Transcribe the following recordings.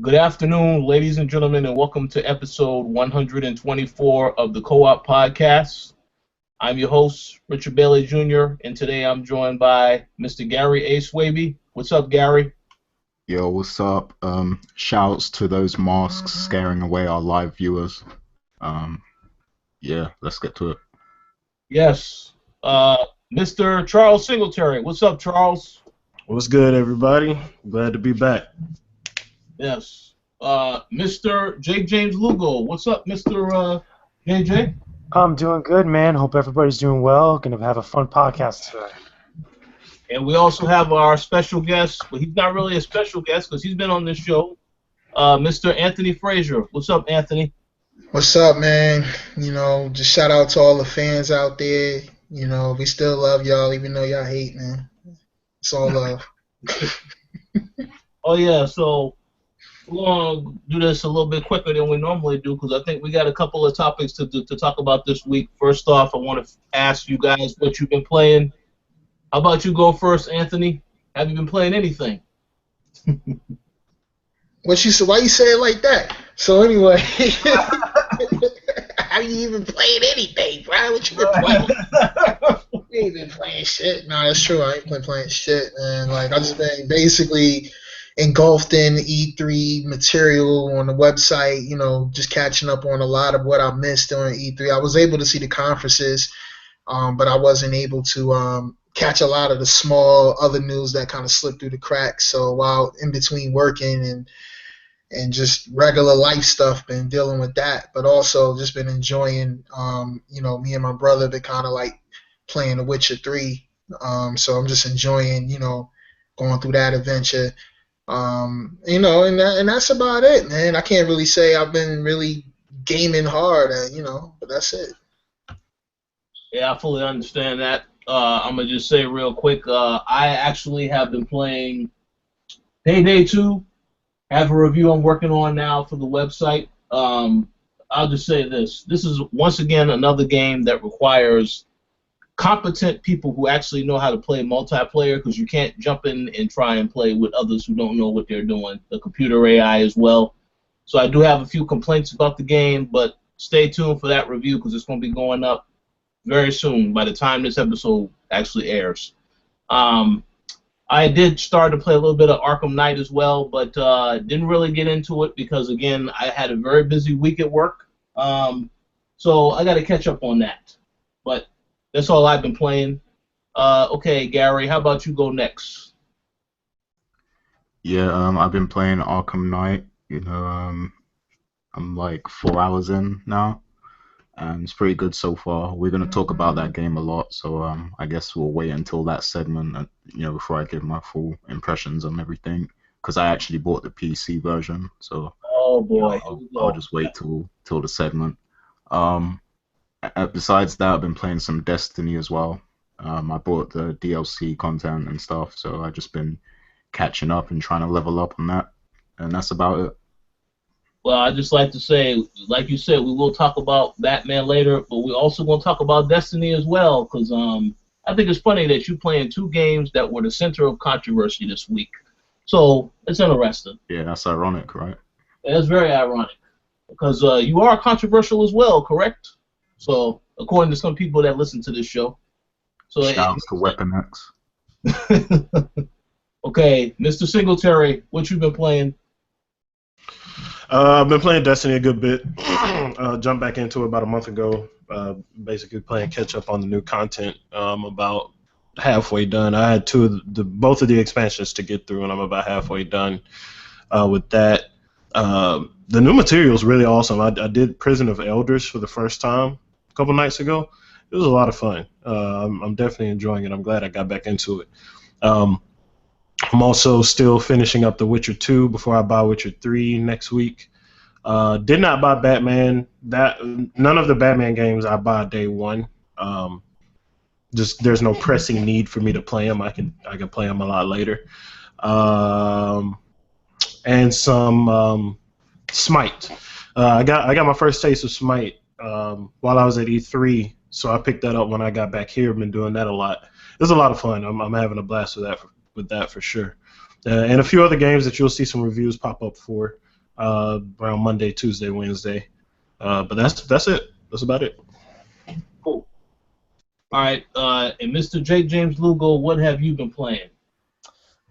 Good afternoon, ladies and gentlemen, and welcome to episode 124 of the Co-op Podcast. I'm your host, Richard Bailey Jr., and today I'm joined by Mr. Gary A. Swaby. What's up, Gary? Yo, what's up? Shouts to those masks scaring away our live viewers. Yeah, let's get to it. Yes. Mr. Charles Singletary. What's up, Charles? What's good, everybody? Glad to be back. Yes. Mr. Jake James Lugo. What's up, Mr. JJ? I'm doing good, man. Hope everybody's doing well. Gonna have a fun podcast today. And we also have our special guest, but he's not really a special guest because he's been on this show, Mr. Anthony Frazier. What's up, Anthony? What's up, man? Just shout out to all the fans out there. We still love y'all, even though y'all hate, man. It's all love. Oh, yeah, so we're going to do this a little bit quicker than we normally do because I think we got a couple of topics to talk about this week. First off, I want to ask you guys what you've been playing. How about you go first, Anthony? Have you been playing anything? Why you say it like that? So anyway, how you even playing anything, bro? What you been playing? You ain't been playing shit. No, that's true. I ain't been playing shit, man. Like, I just been basically engulfed in E3 material on the website, just catching up on a lot of what I missed during E3. I was able to see the conferences, but I wasn't able to catch a lot of the small other news that kind of slipped through the cracks. So while in between working and just regular life stuff, been dealing with that, but also just been enjoying, me and my brother been kind of like playing The Witcher 3. So I'm just enjoying, going through that adventure. And that's about it, man. I can't really say I've been really gaming hard, but that's it. Yeah, I fully understand that. I'm going to just say real quick, I actually have been playing Payday 2. I have a review I'm working on now for the website. I'll just say this. This is, once again, another game that requires competent people who actually know how to play multiplayer because you can't jump in and try and play with others who don't know what they're doing. The computer AI as well. So I do have a few complaints about the game, but stay tuned for that review because it's going to be going up very soon by the time this episode actually airs. I did start to play a little bit of Arkham Knight as well, but didn't really get into it because, again, I had a very busy week at work. So I got to catch up on that. But that's all I've been playing. Okay, Gary, how about you go next? Yeah, I've been playing Arkham Knight. I'm like 4 hours in now, and it's pretty good so far. We're gonna talk about that game a lot, so I guess we'll wait until that segment, before I give my full impressions on everything, because I actually bought the PC version, so Oh boy, I'll just wait till the segment. Besides that, I've been playing some Destiny as well. I bought the DLC content and stuff, so I've just been catching up and trying to level up on that, and that's about it. Well, I'd just like to say, like you said, we will talk about Batman later, but we're also going to talk about Destiny as well, because I think it's funny that you're playing two games that were the center of controversy this week. So it's interesting. Yeah, that's ironic, right? It's very ironic, because you are controversial as well, correct? So, according to some people that listen to this show. So Shouts to Weapon X. Okay, Mr. Singletary, what you been playing? I've been playing Destiny a good bit. Jumped back into it about a month ago. Basically playing catch up on the new content. About halfway done. I had both of the expansions to get through, and I'm about halfway done with that. The new material is really awesome. I did Prison of Elders for the first time a couple nights ago. It was a lot of fun. I'm definitely enjoying it. I'm glad I got back into it. I'm also still finishing up The Witcher 2 before I buy Witcher 3 next week. Did not buy Batman. None of the Batman games I buy day one. Just there's no pressing need for me to play them. I can play them a lot later. And some Smite. I got my first taste of Smite while I was at E3, so I picked that up when I got back here. I've been doing that a lot. It was a lot of fun. I'm having a blast with that for sure. And a few other games that you'll see some reviews pop up for. around Monday, Tuesday, Wednesday. But that's it. That's about it. Cool. All right, and Mr. J. James Lugo, what have you been playing?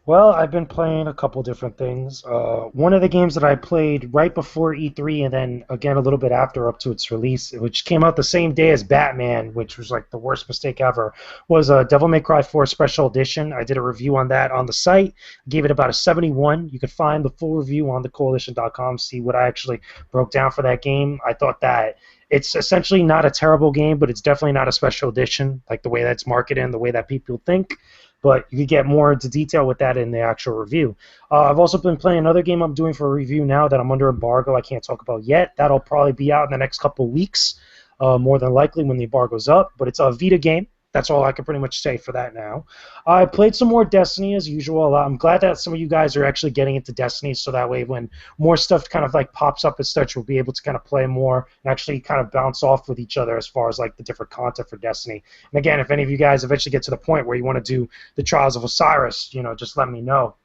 Well, I've been playing a couple different things. One of the games that I played right before E3 and then again a little bit after up to its release, which came out the same day as Batman, which was like the worst mistake ever, was Devil May Cry 4 Special Edition. I did a review on that on the site. Gave it about a 71. You can find the full review on thecoalition.com, see what I actually broke down for that game. I thought that it's essentially not a terrible game, but it's definitely not a special edition, like the way that's marketed and the way that people think. But you can get more into detail with that in the actual review. I've also been playing another game I'm doing for a review now that I'm under embargo I can't talk about yet. That'll probably be out in the next couple of weeks, more than likely when the embargo's up. But it's a Vita game. That's all I can pretty much say for that now. I played some more Destiny as usual. I'm glad that some of you guys are actually getting into Destiny, so that way when more stuff kind of like pops up and such, we'll be able to kind of play more and actually kind of bounce off with each other as far as like the different content for Destiny. And again, if any of you guys eventually get to the point where you want to do the Trials of Osiris, just let me know.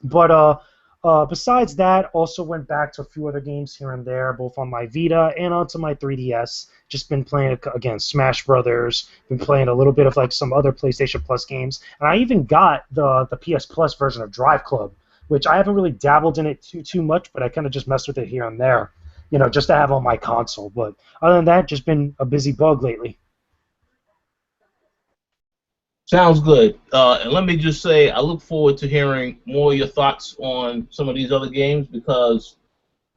But besides that, also went back to a few other games here and there, both on my Vita and onto my 3DS. Just been playing, again, Smash Brothers, been playing a little bit of like some other PlayStation Plus games, and I even got the PS Plus version of Driveclub, which I haven't really dabbled in it too much, but I kind of just messed with it here and there, just to have on my console. But other than that, just been a busy bug lately. Sounds good. And let me just say, I look forward to hearing more of your thoughts on some of these other games because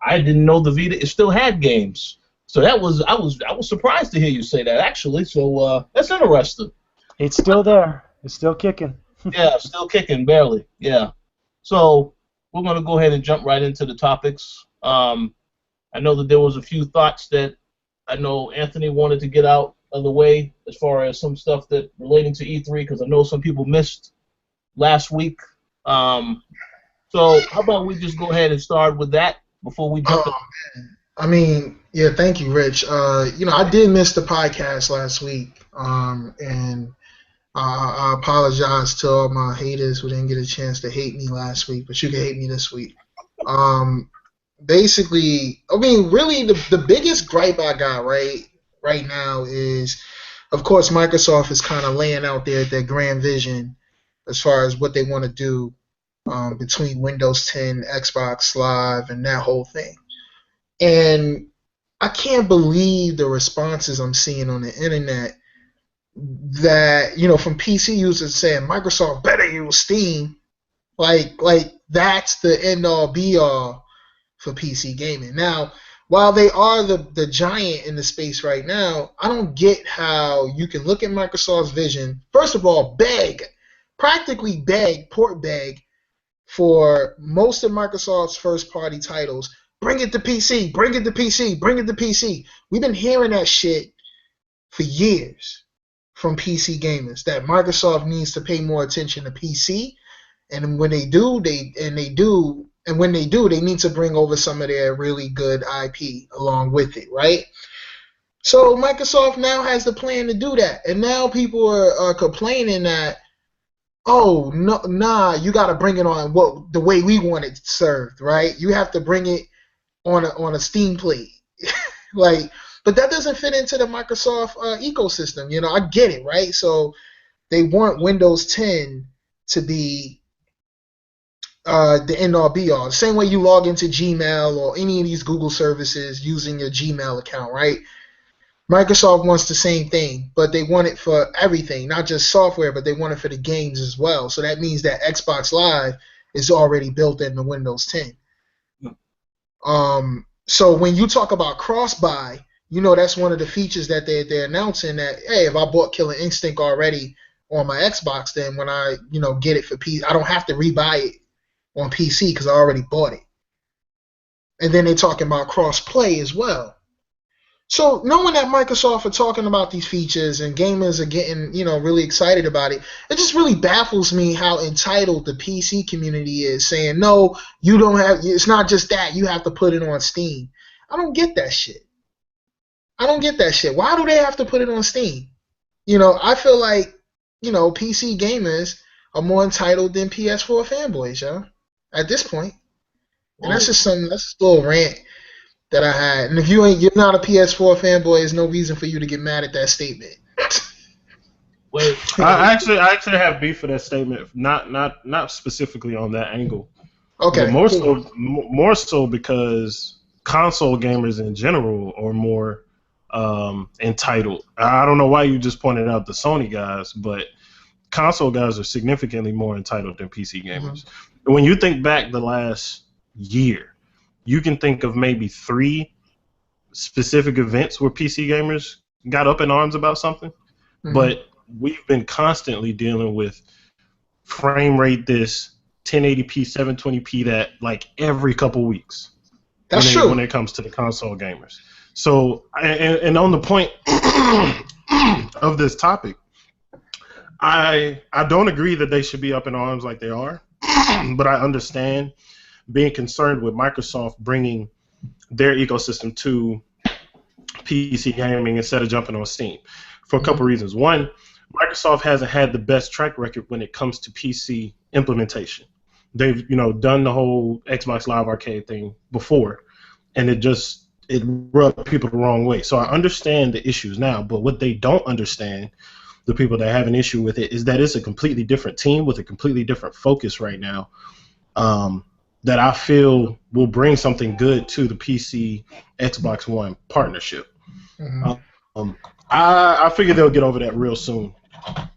I didn't know the Vita it still had games. So I was surprised to hear you say that actually. So that's interesting. It's still there. It's still kicking. Yeah, still kicking barely. Yeah. So we're gonna go ahead and jump right into the topics. I know that there was a few thoughts that I know Anthony wanted to get out of the way as far as some stuff that relating to E3 because I know some people missed last week. So how about we just go ahead and start with that before we jump in? I mean, yeah, thank you, Rich. I did miss the podcast last week, and I apologize to all my haters who didn't get a chance to hate me last week, but you can hate me this week. Basically, I mean, really, the biggest gripe I got right now is, of course, Microsoft is kind of laying out their grand vision as far as what they want to do between Windows 10, Xbox Live, and that whole thing. And I can't believe the responses I'm seeing on the internet that, from PC users saying Microsoft better use Steam. Like that's the end-all be-all for PC gaming. Now, while they are the giant in the space right now, I don't get how you can look at Microsoft's vision, first of all, practically port beg for most of Microsoft's first-party titles. Bring it to PC, bring it to PC, bring it to PC. We've been hearing that shit for years from PC gamers, that Microsoft needs to pay more attention to PC, and when they do, they need to bring over some of their really good IP along with it, right? So Microsoft now has the plan to do that, and now people are complaining that, oh, no, nah, you got to bring it on the way we want it served, right? You have to bring it on a Steam plate, but that doesn't fit into the Microsoft ecosystem. I get it, right? So they want Windows 10 to be the end-all be-all. The same way you log into Gmail or any of these Google services using your Gmail account, right? Microsoft wants the same thing, but they want it for everything, not just software, but they want it for the games as well. So that means that Xbox Live is already built into Windows 10. So when you talk about cross-buy, that's one of the features that they're announcing, that, hey, if I bought Killer Instinct already on my Xbox, then when I, get it for PC, I don't have to rebuy it on PC because I already bought it. And then they're talking about cross-play as well. So knowing that Microsoft are talking about these features and gamers are getting, really excited about it, it just really baffles me how entitled the PC community is, saying, no, you don't have, it's not just that, you have to put it on Steam. I don't get that shit. Why do they have to put it on Steam? I feel like, PC gamers are more entitled than PS4 fanboys, at this point. And that's just that's a little rant that I had. And if you're not a PS4 fanboy, there's no reason for you to get mad at that statement. Wait, I actually have beef for that statement, not specifically on that angle. Okay. But more so because console gamers in general are more entitled. I don't know why you just pointed out the Sony guys, but console guys are significantly more entitled than PC gamers. Mm-hmm. When you think back the last year, you can think of maybe 3 specific events where PC gamers got up in arms about something, but we've been constantly dealing with frame rate this, 1080p, 720p that, like every couple weeks. That's true. When it comes to the console gamers. So, and on the point of this topic, I don't agree that they should be up in arms like they are, but I understand being concerned with Microsoft bringing their ecosystem to PC gaming instead of jumping on Steam for a couple reasons. One, Microsoft hasn't had the best track record when it comes to PC implementation. They've done the whole Xbox Live Arcade thing before, and it rubbed people the wrong way. So I understand the issues now, but what they don't understand, the people that have an issue with it, is that it's a completely different team with a completely different focus right now. That I feel will bring something good to the PC Xbox One partnership. I figure they'll get over that real soon.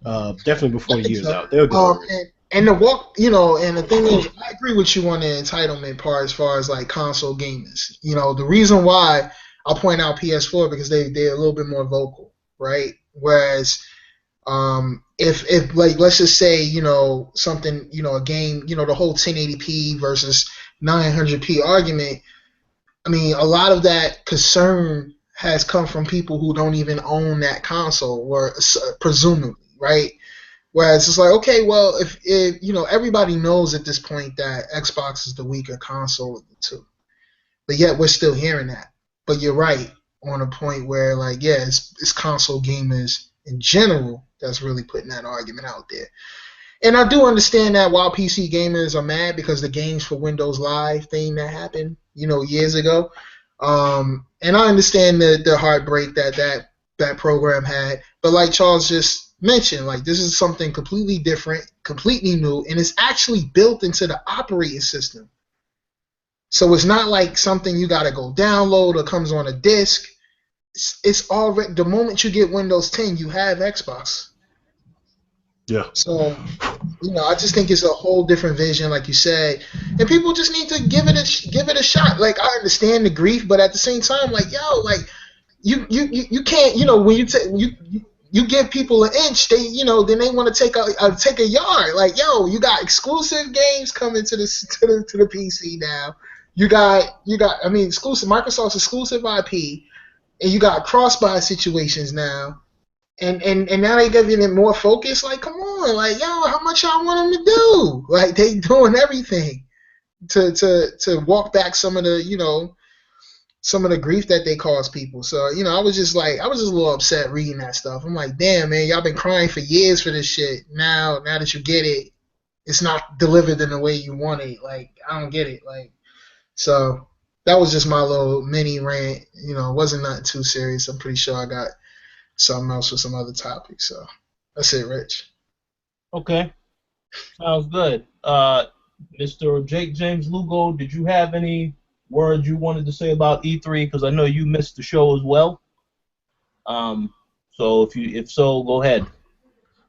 Definitely before the year's out. They'll get over it. And the and the thing is, I agree with you on the entitlement part as far as like console gamers. The reason why I'll point out PS4 because they're a little bit more vocal, right? Whereas if like let's just say something a game the whole 1080p versus 900p argument, I mean a lot of that concern has come from people who don't even own that console, or presumably, right? Whereas it's like, okay, well, if everybody knows at this point that Xbox is the weaker console of the two, but yet we're still hearing that. But you're right on a point where, like, yeah, it's console gamers in general that's really putting that argument out there. And I do understand that while PC gamers are mad because the games for Windows Live thing that happened, years ago, and I understand the heartbreak that program had. But like Charles just mentioned, like this is something completely different, completely new, and it's actually built into the operating system. So it's not like something you got to go download or comes on a disc. It's already, the moment you get Windows 10, you have Xbox. Yeah. So, I just think it's a whole different vision, like you said, and people just need to give it a shot. Like I understand the grief, but at the same time, like like you can't, when you give people an inch, they then they want to take a yard. Like you got exclusive games coming to the PC now. You got exclusive Microsoft's exclusive IP, and you got cross-buy situations now. And now they giving it more focus. Like, come on, like, how much y'all want them to do? Like, they doing everything to walk back some of the grief that they cause people. So, I was just a little upset reading that stuff. I'm like, damn, man, y'all been crying for years for this shit. Now that you get it, it's not delivered in the way you want it. Like, I don't get it. Like, so that was just my little mini rant. It wasn't nothing too serious. I'm pretty sure I got something else with some other topics. So that's it, Rich. Okay. Sounds good. Mr. Jake James Lugo, did you have any words you wanted to say about E3? Because I know you missed the show as well. So if so, go ahead.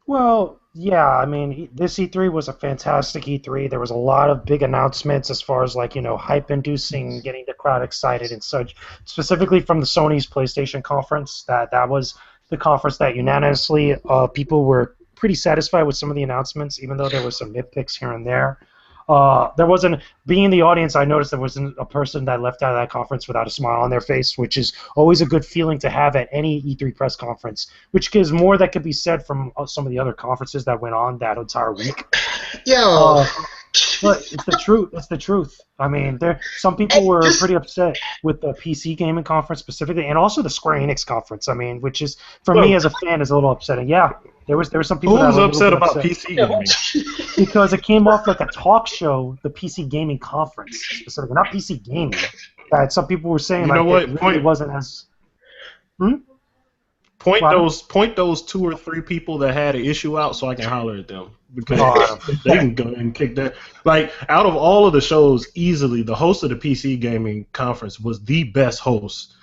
Well, yeah, I mean, this E3 was a fantastic E3. There was a lot of big announcements as far as, like, hype-inducing, getting the crowd excited and such, specifically from the Sony's PlayStation conference. That was the conference that unanimously people were pretty satisfied with some of the announcements, even though there were some nitpicks here and there. There wasn't, being in the audience, I noticed there wasn't a person that left out of that conference without a smile on their face, which is always a good feeling to have at any E3 press conference, which gives more that could be said from some of the other conferences that went on that entire week. Yeah. But it's the truth. It's the truth. I mean, some people were pretty upset with the PC gaming conference specifically, and also the Square Enix conference. I mean, which is, for me as a fan, is a little upsetting. Yeah. There were some people that Who's were a upset little bit about PC gaming? because it came off like a talk show, the PC gaming conference specifically, not PC gaming. That some people were saying You know like what? it really wasn't as. Point What? those 2 or 3 people that had an issue out so I can holler at them because Oh, they can go and kick that. Like out of all of the shows, easily the host of the PC gaming conference was the best host.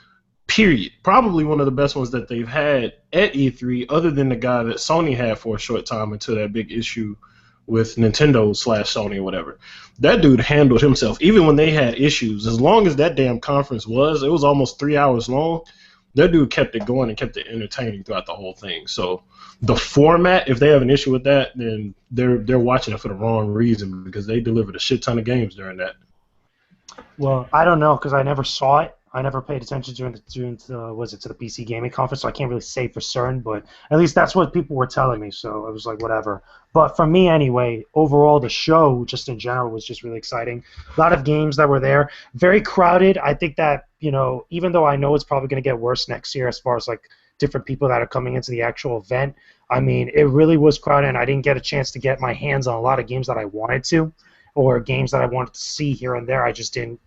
Period. Probably one of the best ones that they've had at E3, other than the guy that Sony had for a short time until that big issue with Nintendo/Sony or whatever. That dude handled himself, even when they had issues. As long as that damn conference it was almost 3 hours long. That dude kept it going and kept it entertaining throughout the whole thing. So the format, if they have an issue with that, then they're watching it for the wrong reason because they delivered a shit ton of games during that. Well, I don't know because I never saw it. I never paid attention to the PC gaming conference, so I can't really say for certain. But at least that's what people were telling me. So I was like, whatever. But for me, anyway, overall, the show just in general was just really exciting. A lot of games that were there, very crowded. I think that even though I know it's probably going to get worse next year as far as like different people that are coming into the actual event. I mean, it really was crowded, and I didn't get a chance to get my hands on a lot of games that I wanted to. Or games that I wanted to see here and there, I just didn't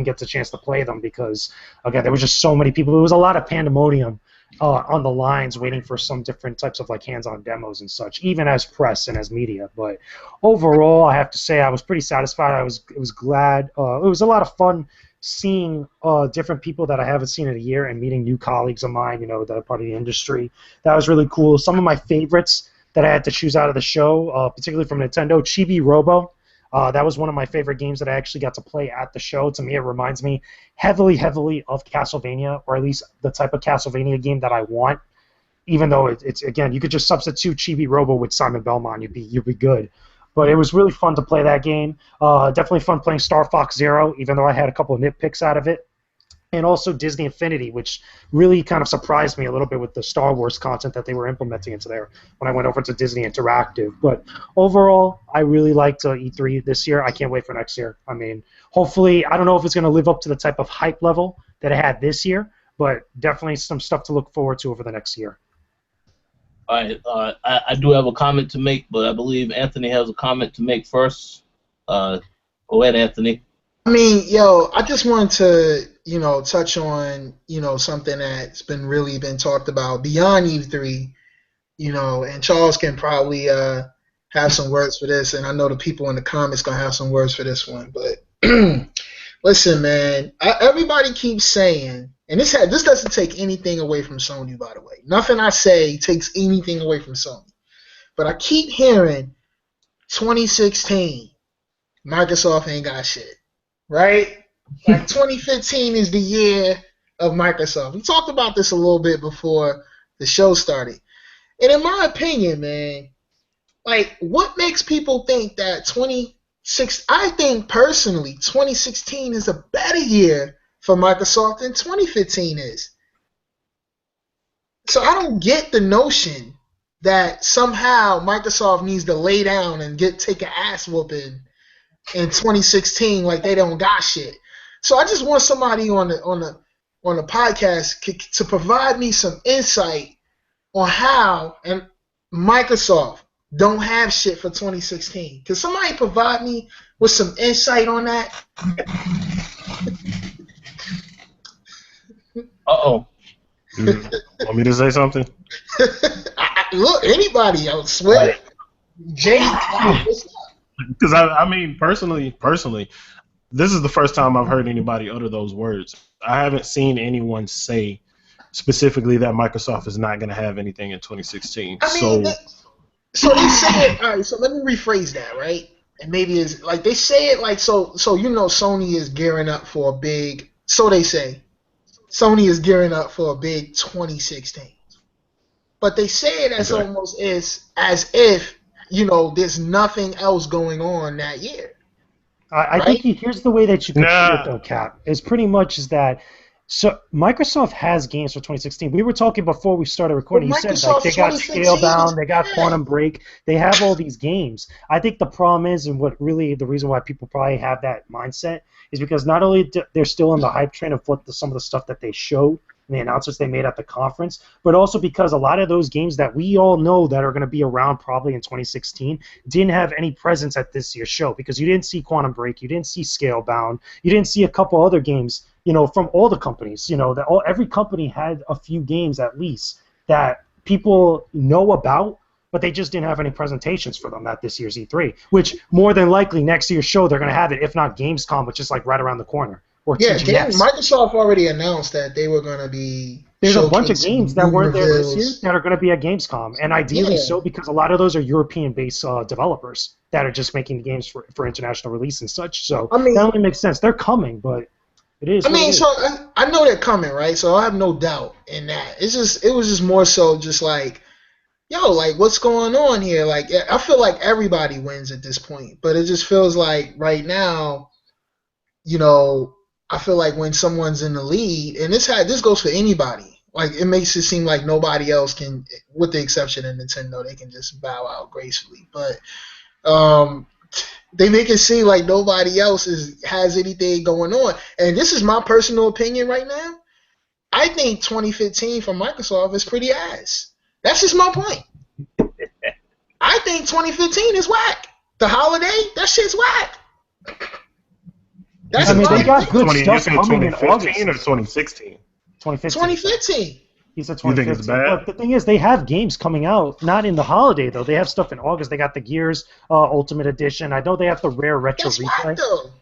get the chance to play them because, again, there was just so many people. There was a lot of pandemonium on the lines waiting for some different types of like hands-on demos and such, even as press and as media. But overall, I have to say I was pretty satisfied. I was glad. It was a lot of fun seeing different people that I haven't seen in a year and meeting new colleagues of mine, that are part of the industry. That was really cool. Some of my favorites that I had to choose out of the show, particularly from Nintendo, Chibi Robo. That was one of my favorite games that I actually got to play at the show. To me, it reminds me heavily of Castlevania, or at least the type of Castlevania game that I want. Even though it's again, you could just substitute Chibi Robo with Simon Belmont, you'd be good. But it was really fun to play that game. Definitely fun playing Star Fox Zero, even though I had a couple of nitpicks out of it. And also Disney Infinity, which really kind of surprised me a little bit with the Star Wars content that they were implementing into there when I went over to Disney Interactive. But overall, I really liked E3 this year. I can't wait for next year. I mean, hopefully, I don't know if it's going to live up to the type of hype level that it had this year, but definitely some stuff to look forward to over the next year. All right, I do have a comment to make, but I believe Anthony has a comment to make first. Go ahead, Anthony. I mean, I just wanted to, touch on, something that's been talked about beyond E3, and Charles can probably have some words for this, and I know the people in the comments gonna have some words for this one. But listen, man, everybody keeps saying, and this doesn't take anything away from Sony, by the way. Nothing I say takes anything away from Sony, but I keep hearing 2016, Microsoft ain't got shit. Right? Like 2015 is the year of Microsoft. We talked about this a little bit before the show started. And in my opinion, man, like what makes people think that I think personally 2016 is a better year for Microsoft than 2015 is. So I don't get the notion that somehow Microsoft needs to lay down and take an ass whooping in 2016 like they don't got shit. So I just want somebody on the podcast to provide me some insight on how and Microsoft don't have shit for 2016. Can somebody provide me with some insight on that? Uh-oh. Want me to say something? Look, anybody else, swear. Jay, what's up? Because I mean, personally, this is the first time I've heard anybody utter those words. I haven't seen anyone say specifically that Microsoft is not going to have anything in 2016. I mean, so they say it. All right, so let me rephrase that, right? And maybe it's like they say it like so. Sony is gearing up for a big. So they say, Sony is gearing up for a big 2016. But they say it as almost as if. There's nothing else going on that year. I think here's the way that you can put it, though, Cap. Is pretty much is that so Microsoft has games for 2016. We were talking before we started recording. You said like they got Scalebound, they got Quantum Break, they have all these games. I think the problem is, and what really the reason why people probably have that mindset is because not only they're still in the hype train of what some of the stuff that they showed and the announcements they made at the conference, but also because a lot of those games that we all know that are going to be around probably in 2016 didn't have any presence at this year's show, because you didn't see Quantum Break, you didn't see Scalebound, you didn't see a couple other games, from all the companies. Every company had a few games at least that people know about, but they just didn't have any presentations for them at this year's E3, which more than likely next year's show they're going to have it, if not Gamescom, which is like right around the corner. Or TGS. Microsoft already announced that they were going to be. There's a bunch of games that weren't there this year that are going to be at Gamescom, and ideally so, because a lot of those are European-based developers that are just making games for international release and such. So that only makes sense. They're coming, but it is. So I know they're coming, right? So I have no doubt in that. It was just more so just like, yo, like, what's going on here? Like, I feel like everybody wins at this point, but it just feels like right now, I feel like when someone's in the lead, and this goes for anybody, like, it makes it seem like nobody else can, with the exception of Nintendo, they can just bow out gracefully. But they make it seem like nobody else has anything going on. And this is my personal opinion right now. I think 2015 from Microsoft is pretty ass. That's just my point. I think 2015 is whack. The holiday, that shit's whack. They got good stuff coming in August. Or 2016? 2015. He said 2015. You think it's bad? But the thing is, they have games coming out, not in the holiday, though. They have stuff in August. They got the Gears Ultimate Edition. I know they have the Rare Retro Replay.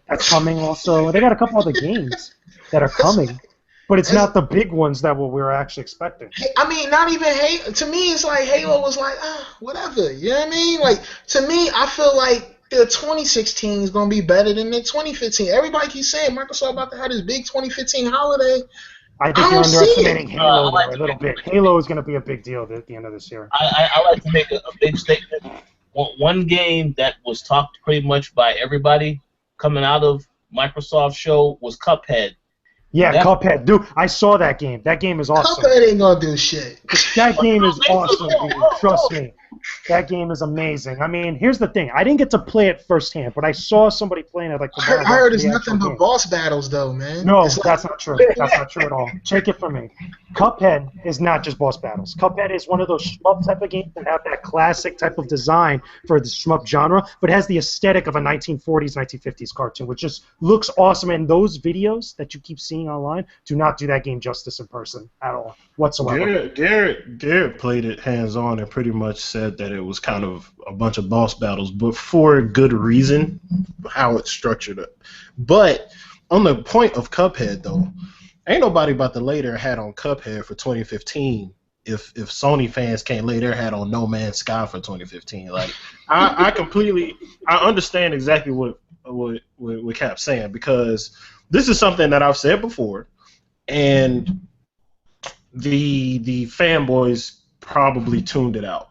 That's coming also. They got a couple other games that are coming. But it's not the big ones that we're actually expecting. I mean, not even Halo. To me, it's like Halo was like, whatever. You know what I mean? Like, to me, I feel like the 2016 is going to be better than the 2015. Everybody keeps saying Microsoft about to have this big 2015 holiday. I think you're underestimating Halo a little bit. Halo is going to be a big deal at the end of this year. I like to make a big statement. One game that was talked pretty much by everybody coming out of Microsoft show was Cuphead. Yeah, Cuphead. Dude, I saw that game. That game is awesome. Cuphead ain't going to do shit. That game is awesome, dude. Trust me. That game is amazing. I mean, here's the thing. I didn't get to play it firsthand, but I saw somebody playing it. I heard it's nothing but boss battles, though, man. No, that's not true. That's not true at all. Take it from me. Cuphead is not just boss battles. Cuphead is one of those shmup type of games that have that classic type of design for the shmup genre, but has the aesthetic of a 1940s, 1950s cartoon, which just looks awesome. And those videos that you keep seeing online do not do that game justice in person at all, whatsoever. Garrett played it hands-on and pretty much said that it was kind of a bunch of boss battles, but for good reason, how it's structured up. But on the point of Cuphead, though, ain't nobody about to lay their hat on Cuphead for 2015 if Sony fans can't lay their hat on No Man's Sky for 2015. Like, I understand exactly what Cap's saying, because this is something that I've said before, and the fanboys probably tuned it out.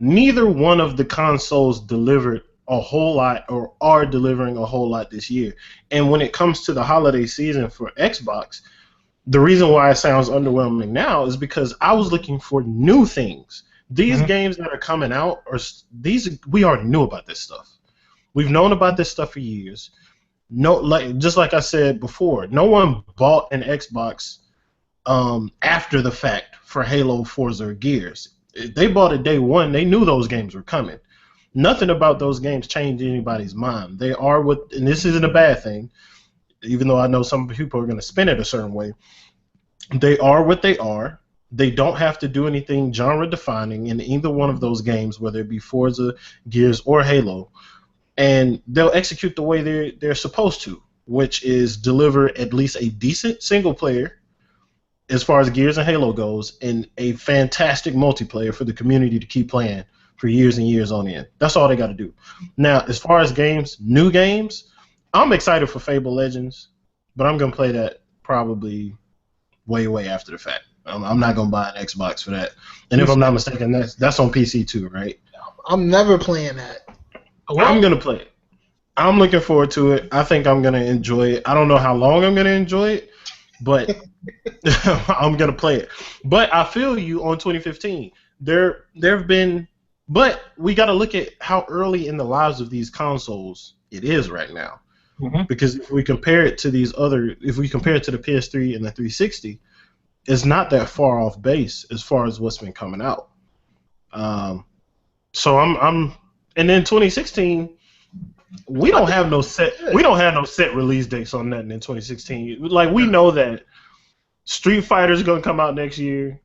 Neither one of the consoles delivered a whole lot or are delivering a whole lot this year. And when it comes to the holiday season for Xbox, the reason why it sounds underwhelming now is because I was looking for new things. These games that are coming out we already knew about this stuff. We've known about this stuff for years. Just like I said before, no one bought an Xbox after the fact for Halo, Forza, or Gears. If they bought it day one, they knew those games were coming. Nothing about those games changed anybody's mind. They are and this isn't a bad thing, even though I know some people are going to spin it a certain way. They are what they are. They don't have to do anything genre-defining in either one of those games, whether it be Forza, Gears, or Halo. And they'll execute the way they're supposed to, which is deliver at least a decent single player, as far as Gears and Halo goes, and a fantastic multiplayer for the community to keep playing for years and years on end. That's all they got to do. Now, as far as games, new games, I'm excited for Fable Legends, but I'm going to play that probably way after the fact. I'm not going to buy an Xbox for that. And if I'm not mistaken, that's on PC too, right? I'm never playing that. I'm going to play it. I'm looking forward to it. I think I'm going to enjoy it. I don't know how long I'm going to enjoy it, but I'm going to play it. But I feel you on 2015. There have been, but we got to look at how early in the lives of these consoles it is right now. Because if we compare it to if we compare it to the PS3 and the 360, is not that far off base as far as what's been coming out. So I'm and then 2016 we don't have no set release dates on nothing in 2016. Like we know that Street Fighter is gonna come out next year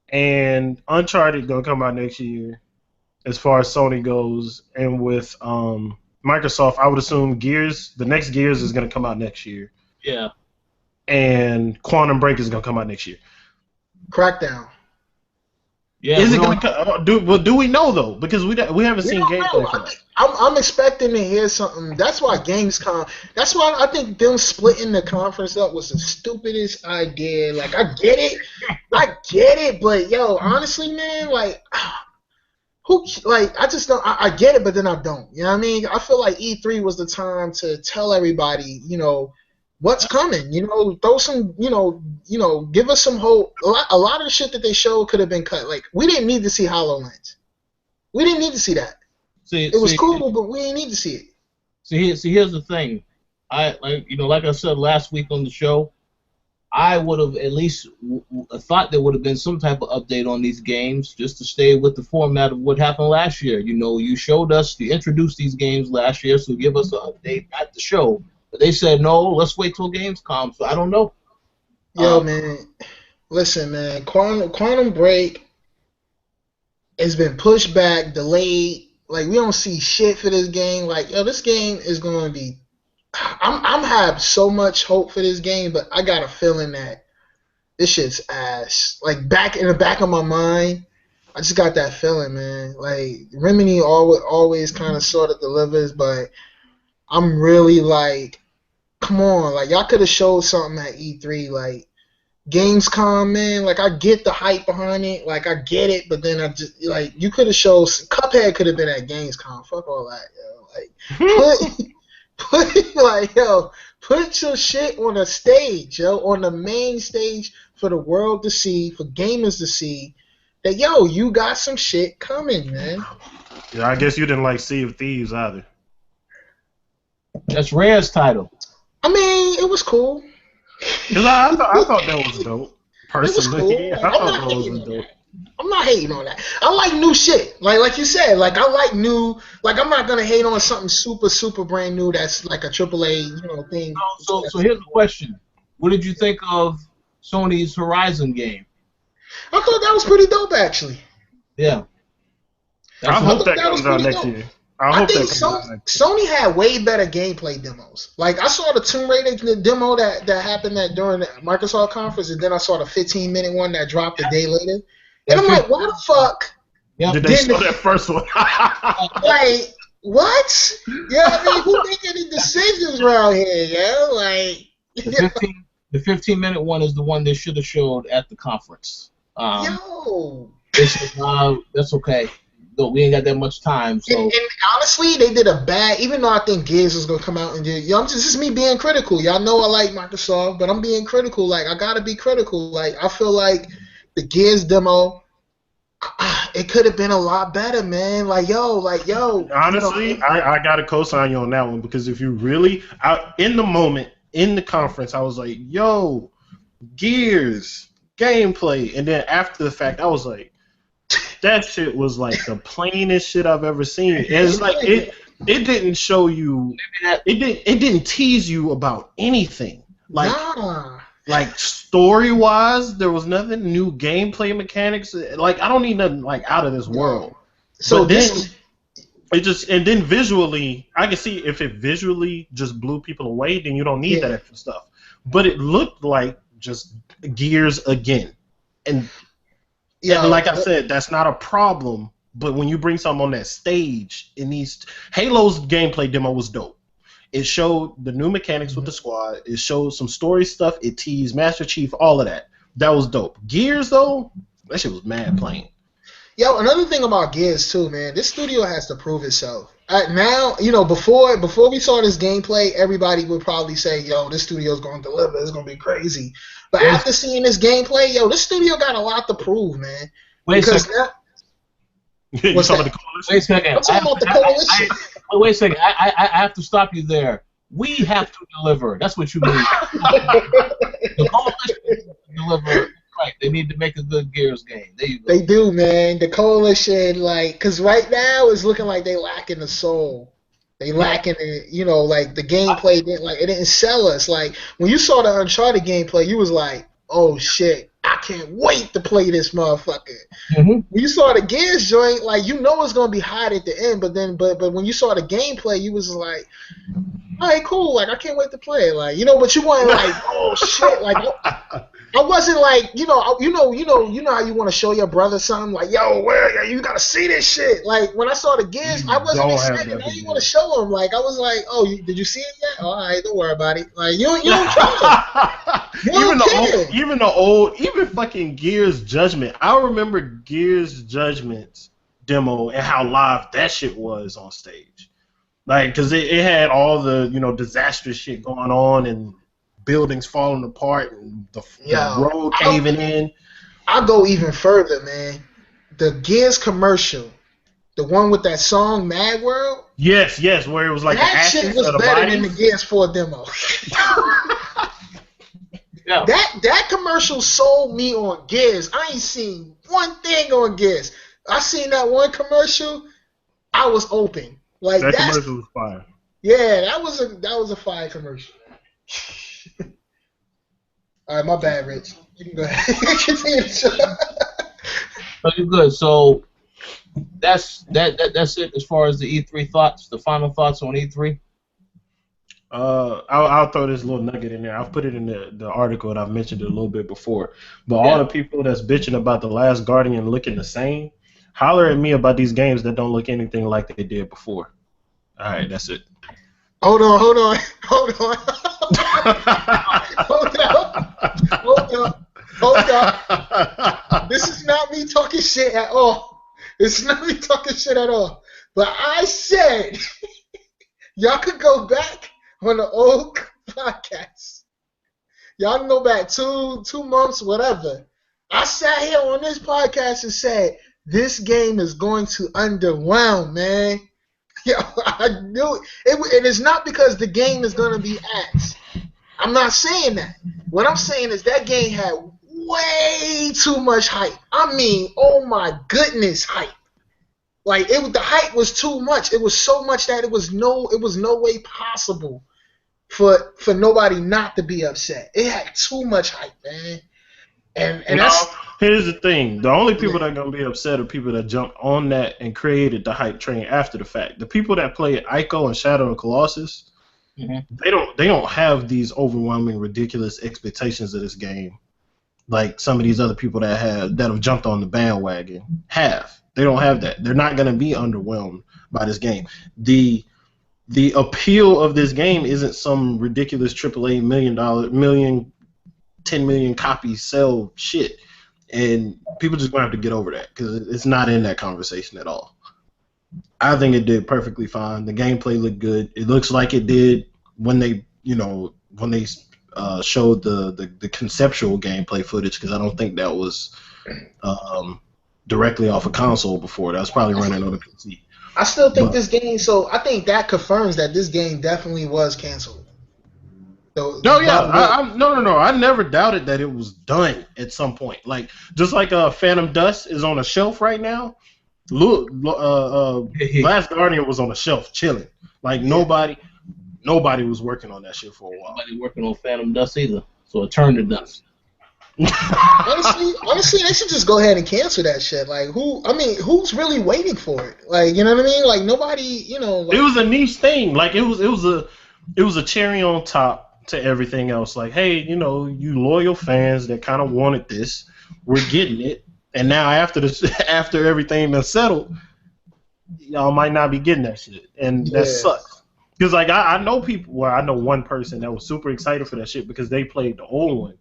and Uncharted gonna come out next year as far as Sony goes, and with Microsoft I would assume the next Gears is gonna come out next year. Yeah. And Quantum Break is gonna come out next year. Crackdown. Yeah, is it going to do we know though? Because we haven't seen gameplay for that. I'm expecting to hear something. That's why Gamescom. That's why I think them splitting the conference up was the stupidest idea. Like I get it, but yo, honestly, man, like I just don't. I get it, but then I don't. You know what I mean? I feel like E3 was the time to tell everybody, what's coming. Throw some, give us some hope. A lot of the shit that they showed could have been cut. Like, we didn't need to see HoloLens. We didn't need to see that. It was cool, but we didn't need to see it. Here's the thing. Like I said last week on the show, I would have at least thought there would have been some type of update on these games just to stay with the format of what happened last year. You showed us, you introduced these games last year, so give us an update at the show. But they said, no, let's wait till Gamescom, so I don't know. Yo, man, listen, man, Quantum Break has been pushed back, delayed. Like, we don't see shit for this game. Like, yo, this game is going to be... I'm have so much hope for this game, but I got a feeling that this shit's ass. Like, back in the back of my mind, I just got that feeling, man. Like, Remedy always kind of sort of delivers, but I'm really like... Come on, like y'all could have showed something at E3, like Gamescom, man. Like I get the hype behind it, like I get it, but then I just like you could have showed Cuphead could have been at Gamescom. Fuck all that, yo. Put your shit on a stage, yo, on the main stage for the world to see, for gamers to see. That yo, you got some shit coming, man. Yeah, I guess you didn't like Sea of Thieves either. That's Rare's title. I mean, it was cool. Cause I thought that was dope. Personally, it was cool. I thought that was dope. I'm not hating on that. I like new shit. Like you said, like I like new. Like I'm not gonna hate on something super brand new that's like a AAA thing. So here's the question: what did you think of Sony's Horizon game? I thought that was pretty dope, actually. Yeah. I hope that comes out next year. I think Sony had way better gameplay demos. Like I saw the Tomb Raider demo that happened during the Microsoft conference, and then I saw the 15-minute one that dropped a day later. And I'm like, why the fuck? Yep. Did they show that first one? Like, what? Yeah, I mean, who making the decisions around here? Yeah, like the 15-minute one is the one they should have showed at the conference. Yo, they said, that's okay. No, we ain't got that much time. So and honestly, they did a bad. Even though I think Gears was gonna come out and do, this is me being critical. Y'all know I like Microsoft, but I'm being critical. Like I gotta be critical. Like I feel like the Gears demo, it could have been a lot better, man. Like yo. Honestly, I gotta co-sign you on that one because if you really, in the moment in the conference, I was like, yo, Gears gameplay, and then after the fact, I was like. That shit was like the plainest shit I've ever seen. And it's like it didn't show you, it didn't tease you about anything. Like story wise, there was nothing new gameplay mechanics. Like I don't need nothing like out of this world. So then then visually, I can see if it visually just blew people away, then you don't need that extra stuff. But it looked like just Gears again, and. Yeah, and like I said, that's not a problem. But when you bring something on that stage, it needs. Halo's gameplay demo was dope. It showed the new mechanics with the squad. It showed some story stuff. It teased Master Chief, all of that. That was dope. Gears though, that shit was mad plain. Yo, another thing about Gears too, man. This studio has to prove itself. Now, before we saw this gameplay, everybody would probably say, "Yo, this studio's gonna deliver. It's gonna be crazy." But after seeing this gameplay, yo, this studio got a lot to prove, man. Wait a second. What's that? Wait a second. I'm talking about the coalition. Wait a second. I have to stop you there. We have to deliver. That's what you mean. The coalition needs to deliver. Right. They need to make a good Gears game. There you go. They do, man. The coalition, like, because right now it's looking like they lacking the soul. They lacking it, you know, like the gameplay it didn't sell us. Like when you saw the Uncharted gameplay, you was like, oh shit, I can't wait to play this motherfucker. Mm-hmm. When you saw the Gears joint, like you know it's gonna be hot at the end, but when you saw the gameplay, you was like, all right, cool, like I can't wait to play it, like, you know, but you weren't like, oh shit, like I wasn't like, you know how you want to show your brother something, like, yo, where you gotta see this shit. Like when I saw the Gears, I wasn't excited. I didn't want to show him. Like I was like, oh, did you see it yet? All right, don't worry about it. Like you don't care. Even fucking Gears Judgment. I remember Gears Judgment's demo and how live that shit was on stage. Like, because it had all the, you know, disastrous shit going on and buildings falling apart and the road caving in. I'll go even further, man. The Gears commercial, the one with that song Mad World. Yes, where it was like that shit was better than the Gears 4 demo. Yeah. That commercial sold me on Gears. I ain't seen one thing on Gears. I seen that one commercial. I was open. Like that commercial was fire. Yeah, that was a fire commercial. All right, my bad, Rich. You can go ahead. Continue the show. Oh, you're good. So that's it as far as the E3 thoughts. The final thoughts on E3. I'll throw this little nugget in there. I've put it in the article and I've mentioned it a little bit before. But all the people that's bitching about The Last Guardian looking the same, holler at me about these games that don't look anything like they did before. All right, that's it. Hold on. This is not me talking shit at all. But I said, y'all could go back on the old podcast. Y'all can go back two months, whatever. I sat here on this podcast and said, this game is going to underwhelm, man. Yo, I knew it. And it's not because the game is going to be ass. I'm not saying that. What I'm saying is that game had way too much hype. I mean, oh my goodness, hype. Like the hype was too much. It was so much that it was no way possible for nobody not to be upset. It had too much hype, man. And that's here's the thing. The only people that are gonna be upset are people that jumped on that and created the hype train after the fact. The people that played Ico and Shadow of the Colossus, they don't have these overwhelming, ridiculous expectations of this game like some of these other people that have jumped on the bandwagon have. They don't have that. They're not gonna be underwhelmed by this game. The appeal of this game isn't some ridiculous AAA 10 million copies sell shit, and people just gonna have to get over that because it's not in that conversation at all. I think it did perfectly fine. The gameplay looked good. It looks like it did when they showed the conceptual gameplay footage, because I don't think that was directly off a console before. That was probably running on a PC. I still think this game. So I think that confirms that this game definitely was canceled. So, no. I never doubted that it was done at some point. Like just like Phantom Dust is on a shelf right now. Look, Last Guardian was on a shelf chilling. Like nobody was working on that shit for a while. Nobody working on Phantom Dust either. So it turned to dust. honestly, they should just go ahead and cancel that shit. Like who's really waiting for it? Like, you know what I mean? Like nobody, Like, it was a niche thing. Like it was a cherry on top to everything else. Like, hey, you loyal fans that kind of wanted this, we're getting it, and now after everything that's settled, y'all might not be getting that shit, and that sucks. Because like I know people. Well, I know one person that was super excited for that shit because they played the old one,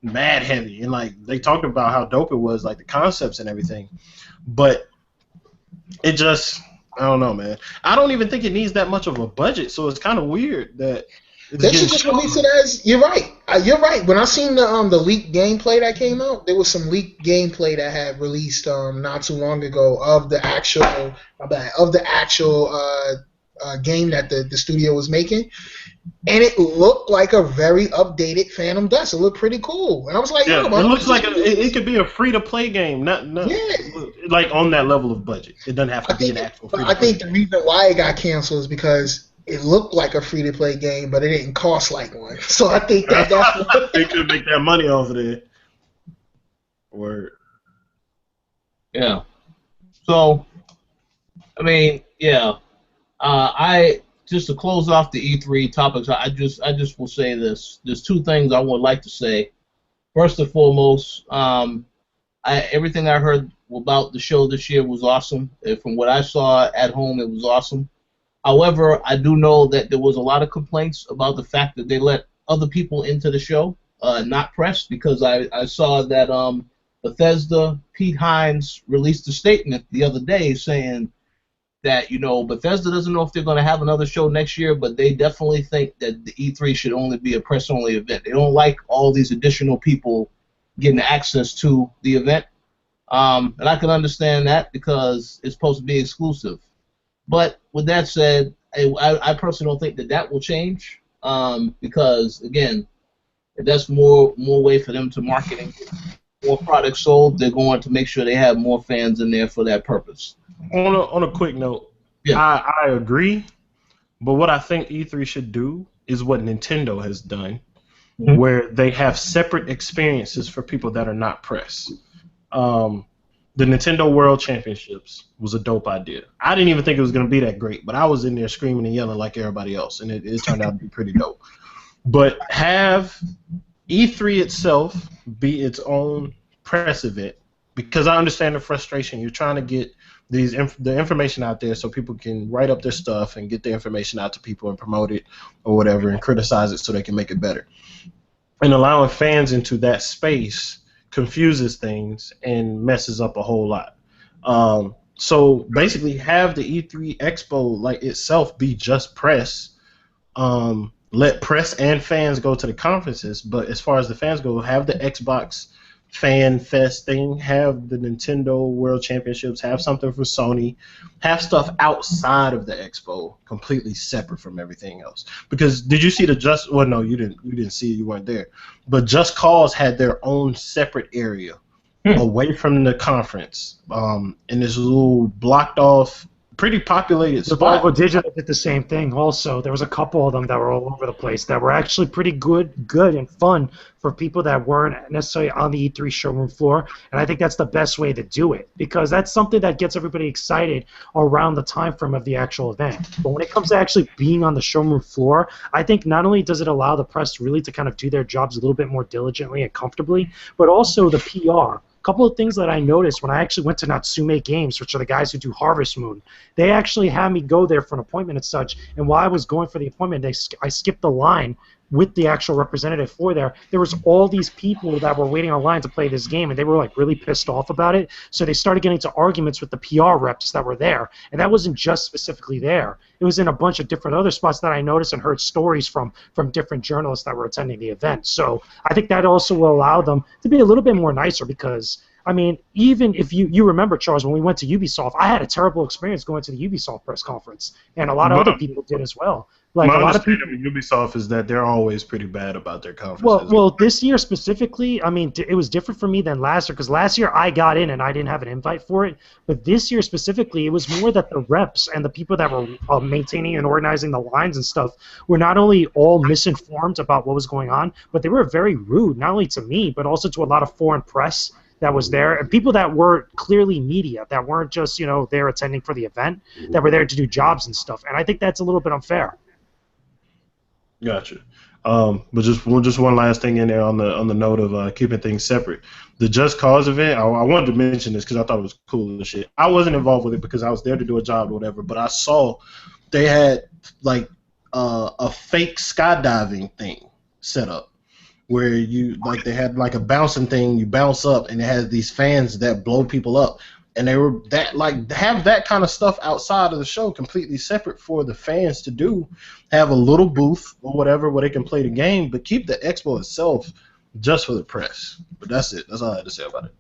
mad heavy, and like they talked about how dope it was, like the concepts and everything, but it just, I don't know, man. I don't even think it needs that much of a budget, so it's kind of weird that they should just release it as. You're right. You're right. When I seen the leaked gameplay that came out, there was some leaked gameplay that had released not too long ago of the actual game that the studio was making, and it looked like a very updated Phantom Dust. It looked pretty cool, and I was like, yeah, yo, it looks like it could be a free-to-play game, not like on that level of budget. It doesn't have to be an actual free-to-play. I think the reason why it got canceled is because it looked like a free-to-play game, but it didn't cost like one. So I think that's what they could make that money off of it. Word. Yeah. So, I mean, yeah. I just to close off the E3 topics, I just will say this. There's two things I would like to say. First and foremost, everything I heard about the show this year was awesome. From what I saw at home, it was awesome. However, I do know that there was a lot of complaints about the fact that they let other people into the show, not press, because I saw that Bethesda, Pete Hines, released a statement the other day saying that, Bethesda doesn't know if they're going to have another show next year, but they definitely think that the E3 should only be a press-only event. They don't like all these additional people getting access to the event. And I can understand that because it's supposed to be exclusive. But with that said, I personally don't think that will change because, again, if that's more way for them to market and get more products sold, they're going to make sure they have more fans in there for that purpose. On a quick note, yeah. I agree, but what I think E3 should do is what Nintendo has done, where they have separate experiences for people that are not press. The Nintendo World Championships was a dope idea. I didn't even think it was going to be that great, but I was in there screaming and yelling like everybody else, and it turned out to be pretty dope. But have E3 itself be its own press event, because I understand the frustration. You're trying to get the information out there so people can write up their stuff and get the information out to people and promote it or whatever and criticize it so they can make it better. And allowing fans into that space confuses things and messes up a whole lot. So basically have the E3 Expo like itself be just press. Let press and fans go to the conferences, but as far as the fans go, have the Xbox Fan Fest thing, have the Nintendo World Championships, have something for Sony, have stuff outside of the Expo, completely separate from everything else. Because did you see no, you didn't see it, you weren't there. But Just Cause had their own separate area away from the conference, in this little blocked off, pretty populated spot. Volvo Digital did the same thing also. There was a couple of them that were all over the place that were actually pretty good and fun for people that weren't necessarily on the E3 showroom floor, and I think that's the best way to do it because that's something that gets everybody excited around the time frame of the actual event. But when it comes to actually being on the showroom floor, I think not only does it allow the press really to kind of do their jobs a little bit more diligently and comfortably, but also the PR. Couple of things that I noticed when I actually went to Natsume Games, which are the guys who do Harvest Moon. They actually had me go there for an appointment and such, and while I was going for the appointment, I skipped the line with the actual representative for there. There was all these people that were waiting online to play this game, and they were like really pissed off about it, so they started getting into arguments with the PR reps that were there, and that wasn't just specifically there. It was in a bunch of different other spots that I noticed and heard stories from different journalists that were attending the event. So I think that also will allow them to be a little bit more nicer because, I mean, even if you remember, Charles, when we went to Ubisoft, I had a terrible experience going to the Ubisoft press conference, and a lot of other people did as well. Like my a lot of people, understanding of Ubisoft is that they're always pretty bad about their conferences. Well, this year specifically, I mean, it was different for me than last year because last year I got in and I didn't have an invite for it. But this year specifically, it was more that the reps and the people that were maintaining and organizing the lines and stuff were not only all misinformed about what was going on, but they were very rude, not only to me, but also to a lot of foreign press that was there, and people that were clearly media, that weren't just, there attending for the event, that were there to do jobs and stuff. And I think that's a little bit unfair. Gotcha. But just one last thing in there on the note of keeping things separate. The Just Cause event, I wanted to mention this because I thought it was cool as shit. I wasn't involved with it because I was there to do a job or whatever, but I saw they had like a fake skydiving thing set up where they had like a bouncing thing, you bounce up, and it has these fans that blow people up. And they were have that kind of stuff outside of the show, completely separate for the fans to do. Have a little booth or whatever where they can play the game, but keep the expo itself just for the press. But that's it. That's all I had to say about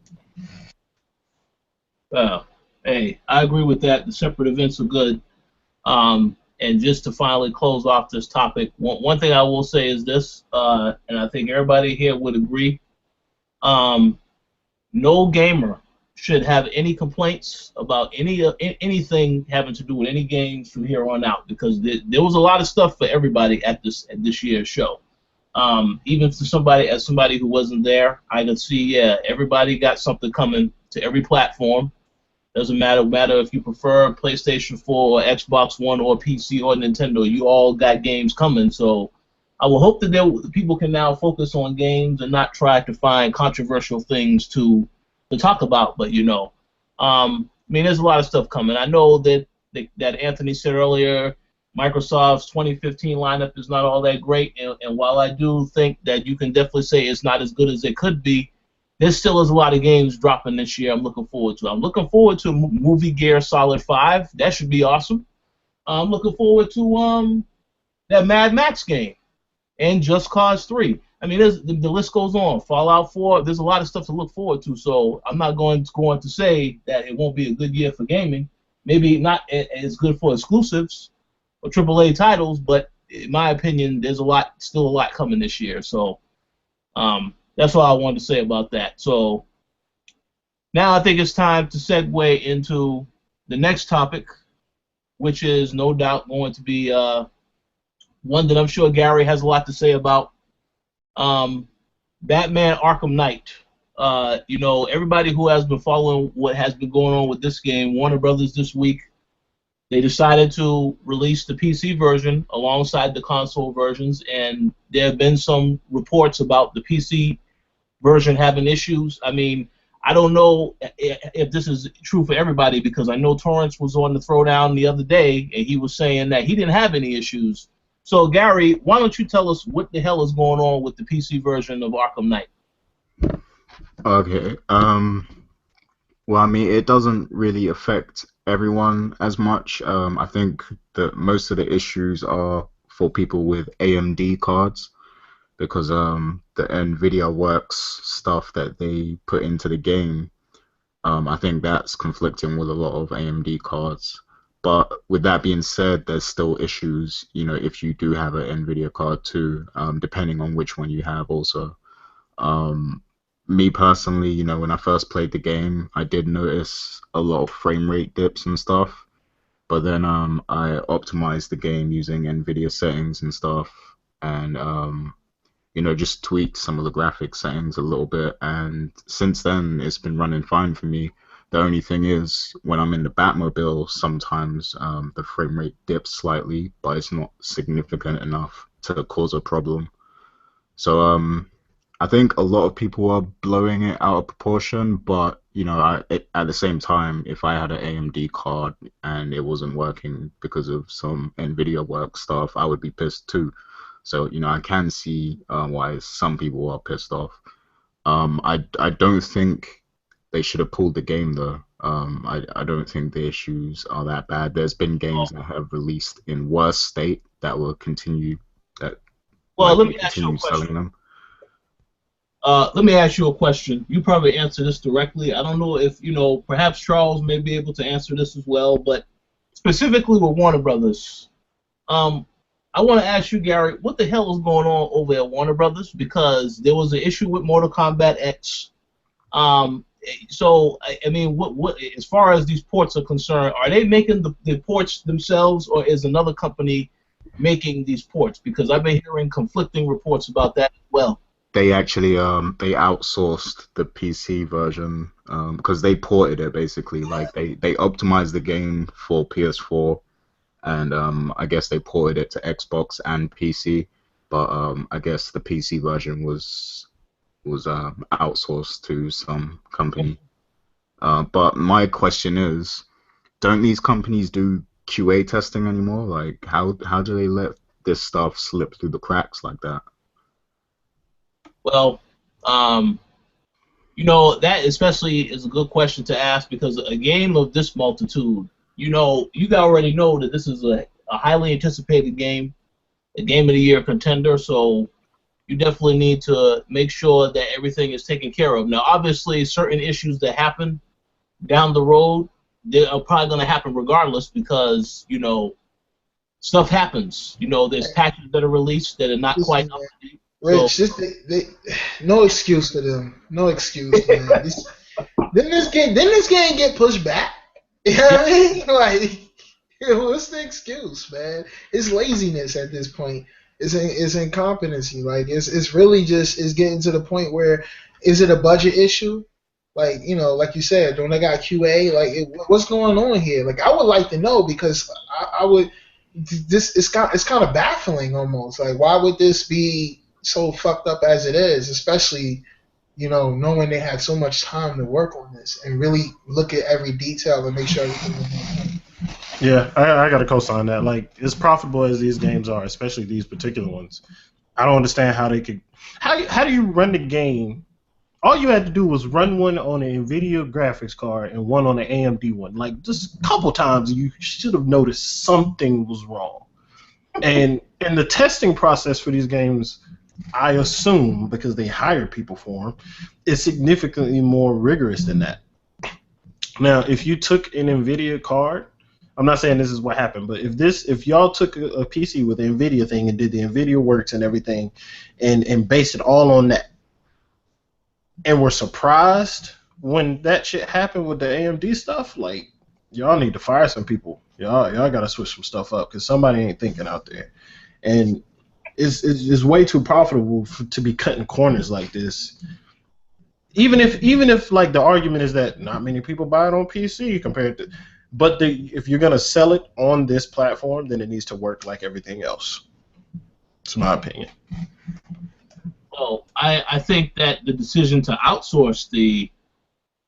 it. Hey, I agree with that. The separate events are good. And And just to finally close off this topic, one thing I will say is this, and I think everybody here would agree, no gamer should have any complaints about anything having to do with any games from here on out, because there was a lot of stuff for everybody at this year's show. Even for somebody who wasn't there, I could see, yeah, everybody got something coming to every platform. Doesn't matter if you prefer PlayStation 4 or Xbox One or PC or Nintendo, you all got games coming. So I will hope that people can now focus on games and not try to find controversial things to talk about. But I mean, there's a lot of stuff coming. I know that Anthony said earlier, Microsoft's 2015 lineup is not all that great, and while I do think that you can definitely say it's not as good as it could be, there still is a lot of games dropping this year I'm looking forward to. I'm looking forward to Movie Gear Solid 5. That should be awesome. I'm looking forward to that Mad Max game and Just Cause 3. I mean, the list goes on. Fallout 4, there's a lot of stuff to look forward to, so I'm not going to say that it won't be a good year for gaming. Maybe not as good for exclusives or AAA titles, but in my opinion, there's still a lot coming this year. So that's all I wanted to say about that. So now I think it's time to segue into the next topic, which is no doubt going to be one that I'm sure Gary has a lot to say about. Batman Arkham Knight. Everybody who has been following what has been going on with this game, Warner Brothers this week, they decided to release the PC version alongside the console versions, and there have been some reports about the PC version having issues. I mean, I don't know if this is true for everybody, because I know Torrance was on the Throwdown the other day, and he was saying that he didn't have any issues. So, Gary, why don't you tell us what the hell is going on with the PC version of Arkham Knight? Okay. Well, I mean, it doesn't really affect everyone as much. I think that most of the issues are for people with AMD cards, because the NVIDIA Works stuff that they put into the game, I think that's conflicting with a lot of AMD cards. But with that being said, there's still issues, if you do have an NVIDIA card too, depending on which one you have also. Me personally, when I first played the game, I did notice a lot of frame rate dips and stuff. But then I optimized the game using NVIDIA settings and stuff, and just tweaked some of the graphics settings a little bit. And since then, it's been running fine for me. The only thing is, when I'm in the Batmobile, sometimes the frame rate dips slightly, but it's not significant enough to cause a problem. So I think a lot of people are blowing it out of proportion, but at the same time, if I had an AMD card and it wasn't working because of some NVIDIA Works stuff, I would be pissed too. So I can see why some people are pissed off. I don't think they should have pulled the game though. I don't think the issues are that bad. There's been games that have released in worse state that will continue. Well, let me ask you a question. Let me ask you a question. You probably answer this directly. I don't know if perhaps Charles may be able to answer this as well, but specifically with Warner Brothers, I want to ask you, Gary, what the hell is going on over at Warner Brothers? Because there was an issue with Mortal Kombat X. So, I mean, what as far as these ports are concerned, are they making the ports themselves, or is another company making these ports? Because I've been hearing conflicting reports about that as well. They actually they outsourced the PC version because they ported it basically. Like they optimized the game for PS4, and I guess they ported it to Xbox and PC. But I guess the PC version was outsourced to some company. But my question is, don't these companies do QA testing anymore? Like, how do they let this stuff slip through the cracks like that? Well, that especially is a good question to ask, because a game of this multitude, you already know that this is a highly anticipated game, a Game of the Year contender, so you definitely need to make sure that everything is taken care of. Now, obviously, certain issues that happen down the road, they are probably going to happen regardless, because, stuff happens. You know, there's patches that are released that are not quite up to date. Rich, no excuse for them. No excuse, man. Didn't this game get pushed back? You know what I mean? Like, what's the excuse, man? It's laziness at this point. It's incompetency. Like, it's really just it's getting to the point where is it a budget issue? Like, you know, like you said, don't they got QA? Like, what's going on here? Like, I would like to know because I would. It's kind of baffling almost. Like, why would this be so fucked up as it is, especially, you know, knowing they had so much time to work on this and really look at every detail and make sure everything was done. Yeah, I got to co-sign that. Like, as profitable as these games are, especially these particular ones, I don't understand how they could. How do you run the game? All you had to do was run one on an NVIDIA graphics card and one on an AMD one. Like, just a couple times, you should have noticed something was wrong. And the testing process for these games, I assume, because they hire people for them, is significantly more rigorous than that. Now, if you took an NVIDIA card, I'm not saying this is what happened, but if y'all took a PC with the NVIDIA thing and did the NVIDIA works and everything and based it all on that, and were surprised when that shit happened with the AMD stuff, like, y'all need to fire some people. Y'all got to switch some stuff up because somebody ain't thinking out there. And it's way too profitable to be cutting corners like this. Even if like the argument is that not many people buy it on PC compared to, but if you're gonna sell it on this platform, then it needs to work like everything else. It's my opinion. Well, I think that the decision to outsource the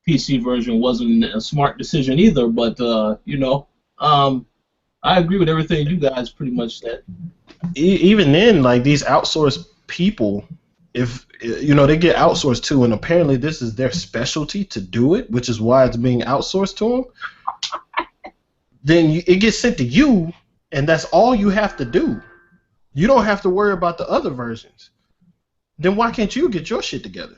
PC version wasn't a smart decision either. But you know, I agree with everything you guys pretty much said. Even then, like these outsourced people, if you know they get outsourced too, and apparently this is their specialty to do it, which is why it's being outsourced to them. Then it gets sent to you, and that's all you have to do. You don't have to worry about the other versions. Then why can't you get your shit together?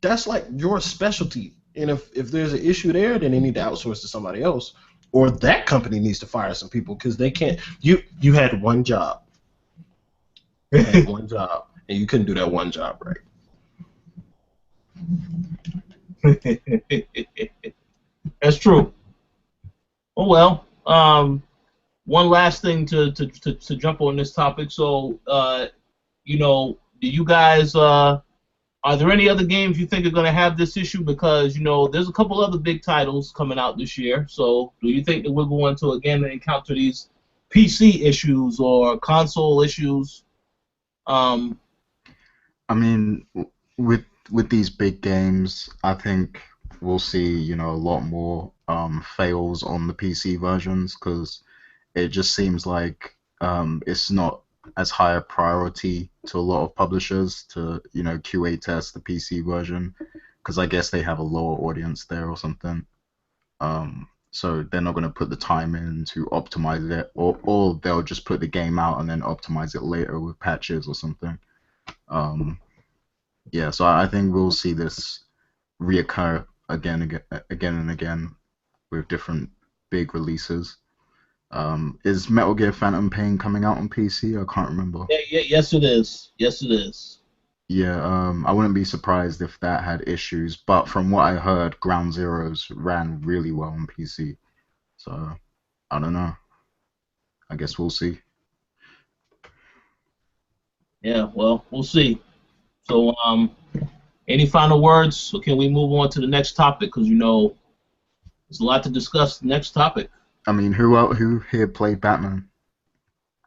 That's like your specialty. And if there's an issue there, then they need to outsource to somebody else, or that company needs to fire some people because they can't. You had one job. You had one job, and you couldn't do that one job right. That's true. Oh well. One last thing to jump on this topic. So, you know, do you guys are there any other games you think are going to have this issue? Because, you know, there's a couple other big titles coming out this year. So, do you think that we're going to again encounter these PC issues or console issues? I mean, with these big games, I think we'll see, you know, a lot more fails on the PC versions because it just seems like it's not as high a priority to a lot of publishers to, you know, QA test the PC version because I guess they have a lower audience there or something. So they're not going to put the time in to optimize it, or they'll just put the game out and then optimize it later with patches or something. Yeah, so I think we'll see this reoccur again and again with different big releases. Is Metal Gear Phantom Pain coming out on PC? I can't remember. Yes, it is. Yes, it is. Yeah, I wouldn't be surprised if that had issues, but from what I heard, Ground Zeroes ran really well on PC. So, I don't know. I guess we'll see. Yeah, well, we'll see. So, any final words? Or can we move on to the next topic? Because, you know, there's a lot to discuss. Next topic. I mean, who here played Batman?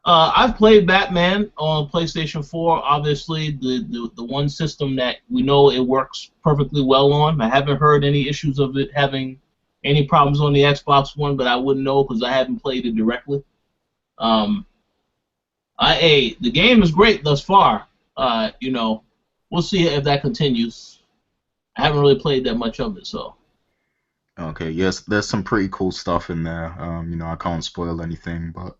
I've played Batman on PlayStation 4, obviously the one system that we know it works perfectly well on. I haven't heard any issues of it having any problems on the Xbox One, but I wouldn't know because I haven't played it directly. The game is great thus far. You know, we'll see if that continues. I haven't really played that much of it, so. Okay, yes, there's some pretty cool stuff in there. You know, I can't spoil anything, but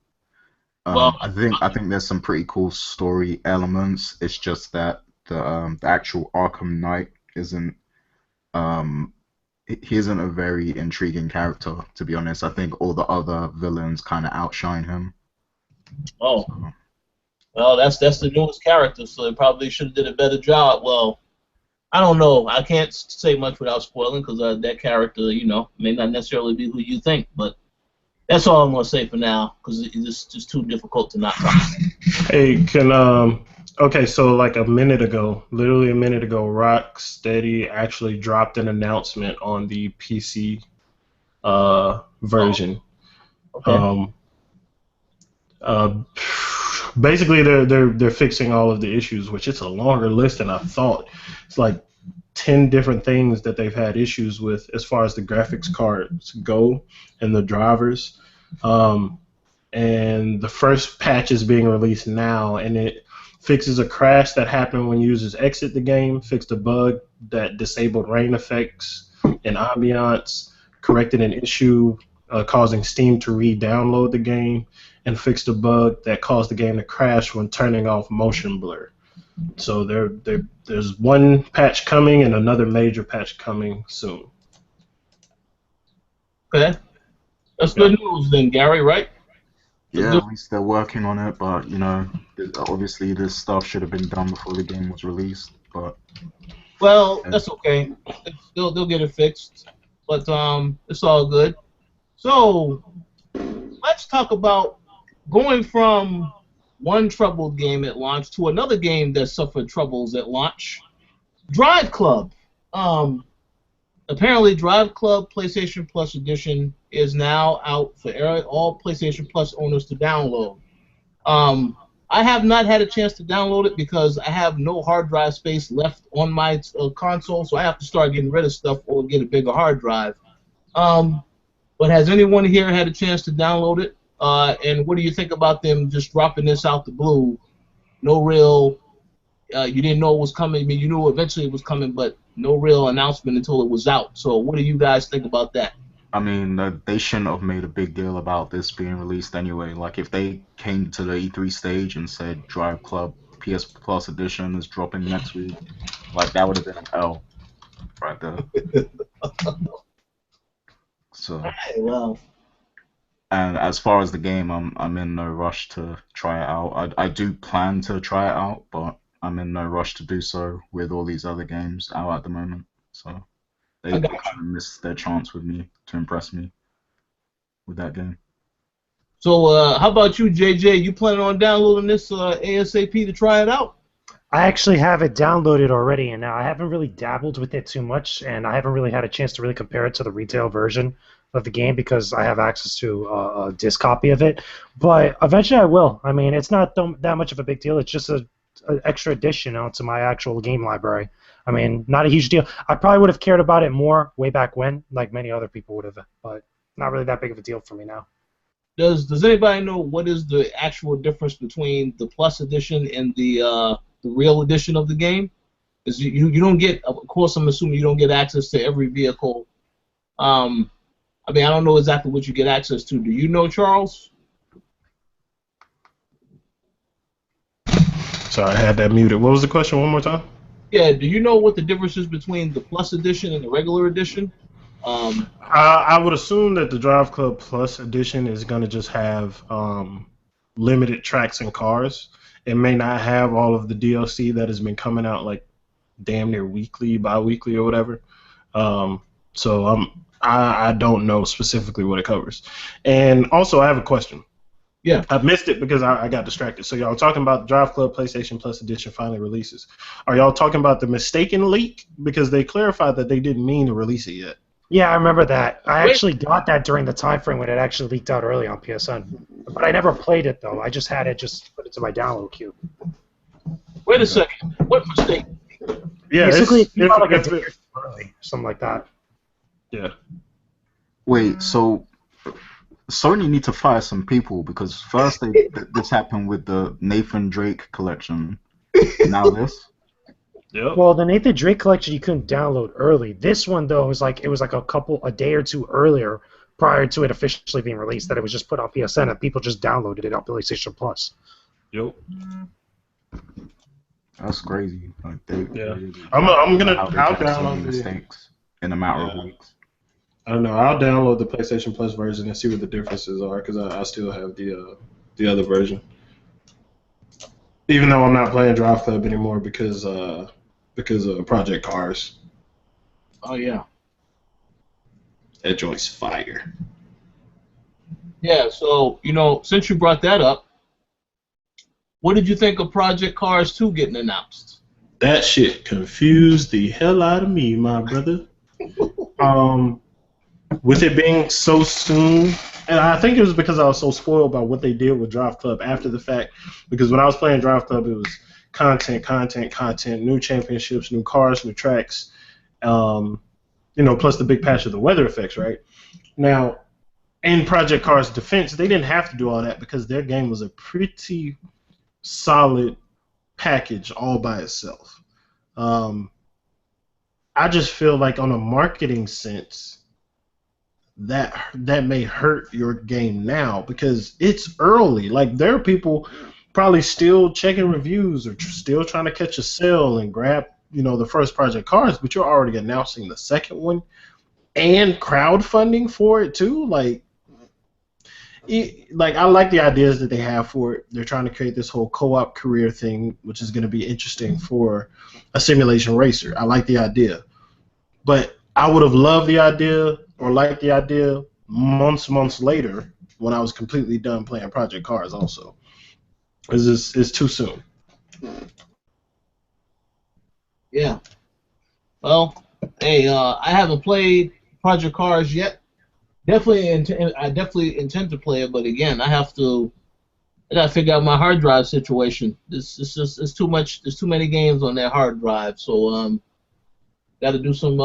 Well, I think there's some pretty cool story elements. It's just that the actual Arkham Knight isn't he isn't a very intriguing character, to be honest. I think all the other villains kind of outshine him. Oh, So, well, that's the newest character, so they probably should have did a better job. Well, I don't know. I can't say much without spoiling because that character, may not necessarily be who you think. But that's all I'm gonna say for now because it's just too difficult to not talk. Hey, okay, so like a minute ago, literally a minute ago, Rocksteady actually dropped an announcement on the PC version. Okay. Uh, Basically, they're fixing all of the issues, which it's a longer list than I thought. It's like 10 different things that they've had issues with as far as the graphics cards go and the drivers. And the first patch is being released now, and it fixes a crash that happened when users exit the game, fixed a bug that disabled rain effects and ambiance, corrected an issue causing Steam to re-download the game, and fixed a bug that caused the game to crash when turning off motion blur. So there's one patch coming and another major patch coming soon. Okay. That's good news then, Gary, right? yeah, at least they're working on it, but obviously this stuff should have been done before the game was released. But Well, that's okay. They'll get it fixed. But it's all good. So let's talk about going from one troubled game at launch to another game that suffered troubles at launch. Driveclub. Apparently, Driveclub PlayStation Plus Edition is now out for all PlayStation Plus owners to download. I have not had a chance to download it because I have no hard drive space left on my console, so I have to start getting rid of stuff or get a bigger hard drive. But has anyone here had a chance to download it? And what do you think about them just dropping this out the blue? No real, you didn't know it was coming. I mean, you knew eventually it was coming, but no real announcement until it was out. So what do you guys think about that? I mean, they shouldn't have made a big deal about this being released anyway. Like, if they came to the E3 stage and said Drive Club PS Plus Edition is dropping next week, like, that would have been an L right there. So, Well, and as far as the game, I'm in no rush to try it out. I do plan to try it out, but I'm in no rush to do so with all these other games out at the moment. So they kind of missed their chance with me to impress me with that game. So how about you, JJ? You planning on downloading this ASAP to try it out? I actually have it downloaded already, and I haven't really dabbled with it too much, and I haven't really had a chance to really compare it to the retail version of the game because I have access to a disc copy of it. But eventually I will. I mean, it's not that much of a big deal. It's just an extra addition to my actual game library. I mean, not a huge deal. I probably would have cared about it more way back when, like many other people would have, but not really that big of a deal for me now. Does anybody know what is the actual difference between the Plus edition and the real edition of the game? Because you don't get, of course, I'm assuming you don't get access to every vehicle. I mean, I don't know exactly what you get access to. Do you know, Charles? Sorry, I had that muted. What was the question? One more time. Yeah, do you know what the difference is between the Plus edition and the regular edition? I would assume that the Drive Club Plus edition is going to just have limited tracks and cars. It may not have all of the DLC that has been coming out like damn near weekly, bi-weekly, or whatever. So I don't know specifically what it covers. And also, I have a question. Yeah. I missed it because I got distracted. So y'all talking about Drive Club PlayStation Plus Edition finally releases. Are y'all talking about the mistaken leak? Because they clarified that they didn't mean to release it yet. Yeah, I remember that. I actually got that during the time frame when it actually leaked out early on PSN. But I never played it, though. I just had it put it to my download queue. Wait a second. What mistake? Yeah, basically, it came out like a day early, something like that. Yeah. Wait, so Sony need to fire some people because first this happened with the Nathan Drake collection. Now this. Yep. Well, the Nathan Drake collection you couldn't download early. This one though was like a day or two earlier prior to it officially being released. That it was just put on PSN and people just downloaded it on PlayStation Plus. Yep. That's crazy. Like I'll download mistakes in a matter of weeks. I don't know. I'll download the PlayStation Plus version and see what the differences are because I still have the the other version. Even though I'm not playing Driveclub anymore because of Project Cars. Oh yeah. That joint's fire. Yeah. So since you brought that up, what did you think of Project Cars 2 getting announced? That shit confused the hell out of me, my brother. With it being so soon, and I think it was because I was so spoiled by what they did with Driveclub after the fact. Because when I was playing Driveclub, it was content, new championships, new cars, new tracks, plus the big patch of the weather effects, right? Now, in Project Cars' defense, they didn't have to do all that because their game was a pretty solid package all by itself. I just feel like on a marketing sense, that may hurt your game now because it's early. Like there are people probably still checking reviews or still trying to catch a sale and grab the first Project Cars, but you're already announcing the second one and crowdfunding for it too. Like I like the ideas that they have for it. They're trying to create this whole co-op career thing, which is going to be interesting for a simulation racer. I like the idea, but I would have loved the idea or liked the idea months later when I was completely done playing Project Cars also. It's too soon. Yeah. Well, hey, I haven't played Project Cars yet. I definitely intend to play it, but again, I gotta figure out my hard drive situation. It's too much. There's too many games on that hard drive, so got to do some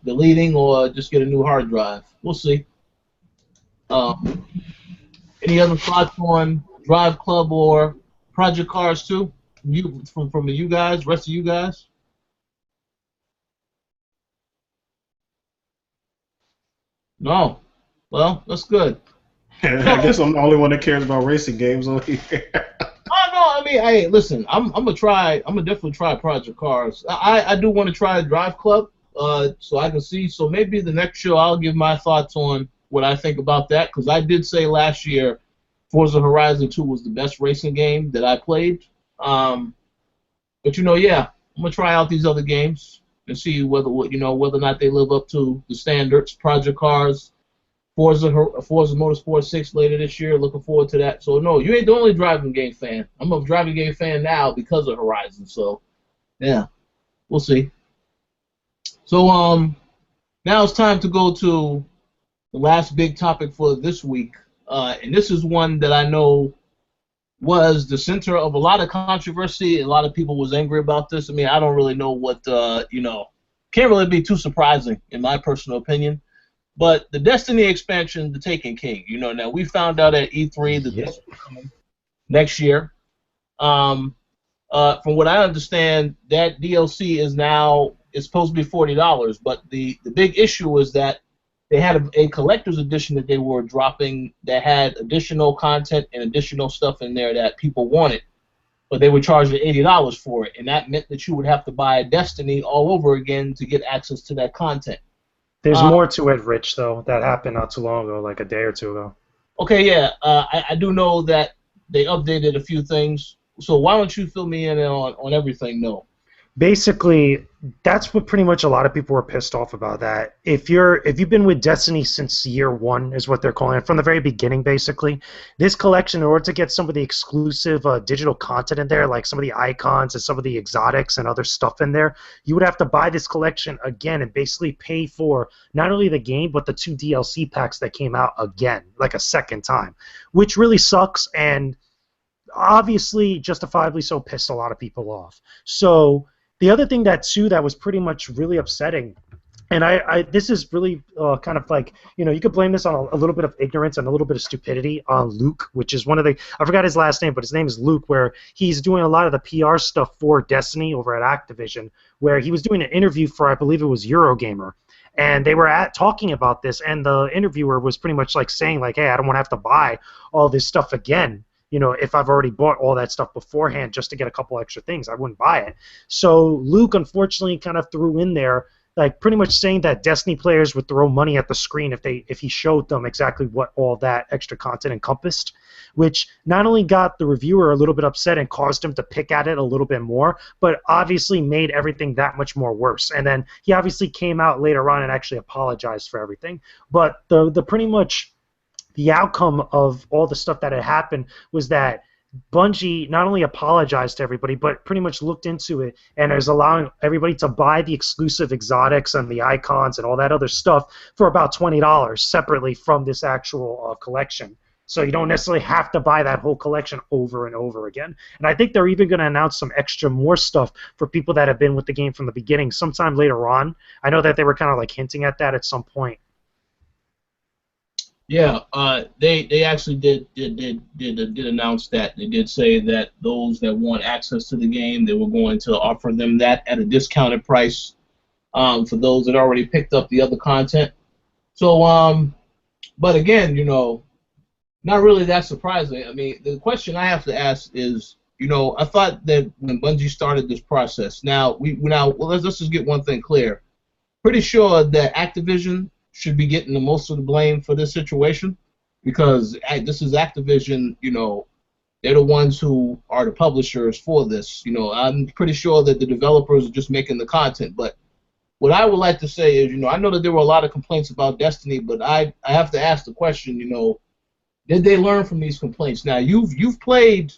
deleting or just get a new hard drive. We'll see. Any other thoughts on Driveclub or Project Cars 2? From you guys, rest of you guys? No. Well, that's good. I guess I'm the only one that cares about racing games over here. Oh no, I mean, hey, listen, I'm gonna definitely try Project Cars. I do want to try Driveclub, so I can see. So maybe the next show I'll give my thoughts on what I think about that, because I did say last year Forza Horizon 2 was the best racing game that I played. But yeah, I'm gonna try out these other games and see whether or not they live up to the standards. Project Cars, Forza Motorsport 6 later this year. Looking forward to that. So no, you ain't the only driving game fan. I'm a driving game fan now because of Horizon. So yeah, we'll see. So now it's time to go to the last big topic for this week, and this is one that I know was the center of a lot of controversy. A lot of people was angry about this. I mean, I don't really know what can't really be too surprising in my personal opinion. But the Destiny expansion, The Taken King, now we found out at E3 that this is coming next year. From what I understand, that DLC is supposed to be $40, but the big issue is that they had a collector's edition that they were dropping that had additional content and additional stuff in there that people wanted, but they were charging $80 for it, and that meant that you would have to buy Destiny all over again to get access to that content. There's more to it, Rich, though. That happened not too long ago, like a day or two ago. Okay, yeah. I do know that they updated a few things. So why don't you fill me in on everything, though? Basically, that's what pretty much a lot of people were pissed off about. That if you've been with Destiny since year one, is what they're calling it, from the very beginning, basically, this collection, in order to get some of the exclusive digital content in there, like some of the icons and some of the exotics and other stuff in there, you would have to buy this collection again and basically pay for not only the game but the 2 DLC packs that came out again, like a second time, which really sucks and obviously justifiably so pissed a lot of people off. So the other thing that was pretty much really upsetting, and this is really kind of like, you could blame this on a little bit of ignorance and a little bit of stupidity on Luke, which is one of I forgot his last name, but his name is Luke, where he's doing a lot of the PR stuff for Destiny over at Activision, where he was doing an interview for, I believe it was Eurogamer, and they were talking about this, and the interviewer was pretty much like saying like, hey, I don't want to have to buy all this stuff again. If I've already bought all that stuff beforehand just to get a couple extra things, I wouldn't buy it. So Luke, unfortunately, kind of threw in there like pretty much saying that Destiny players would throw money at the screen if he showed them exactly what all that extra content encompassed, which not only got the reviewer a little bit upset and caused him to pick at it a little bit more, but obviously made everything that much more worse. And then he obviously came out later on and actually apologized for everything. But the pretty much the outcome of all the stuff that had happened was that Bungie not only apologized to everybody, but pretty much looked into it and is allowing everybody to buy the exclusive exotics and the icons and all that other stuff for about $20 separately from this actual collection. So you don't necessarily have to buy that whole collection over and over again. And I think they're even going to announce some extra more stuff for people that have been with the game from the beginning sometime later on. I know that they were kind of like hinting at that at some point. Yeah, they actually did announce that. They did say that those that want access to the game, they were going to offer them that at a discounted price for those that already picked up the other content. So, but again, you know, not really that surprising. I mean, the question I have to ask is, you know, I thought that when Bungie started this process, let's just get one thing clear. Pretty sure that Activision should be getting the most of the blame for this situation, because this is Activision, you know, they're the ones who are the publishers for this. You know, I'm pretty sure that the developers are just making the content. But what I would like to say is, you know, I know that there were a lot of complaints about Destiny, but I have to ask the question, you know, did they learn from these complaints? Now, you've played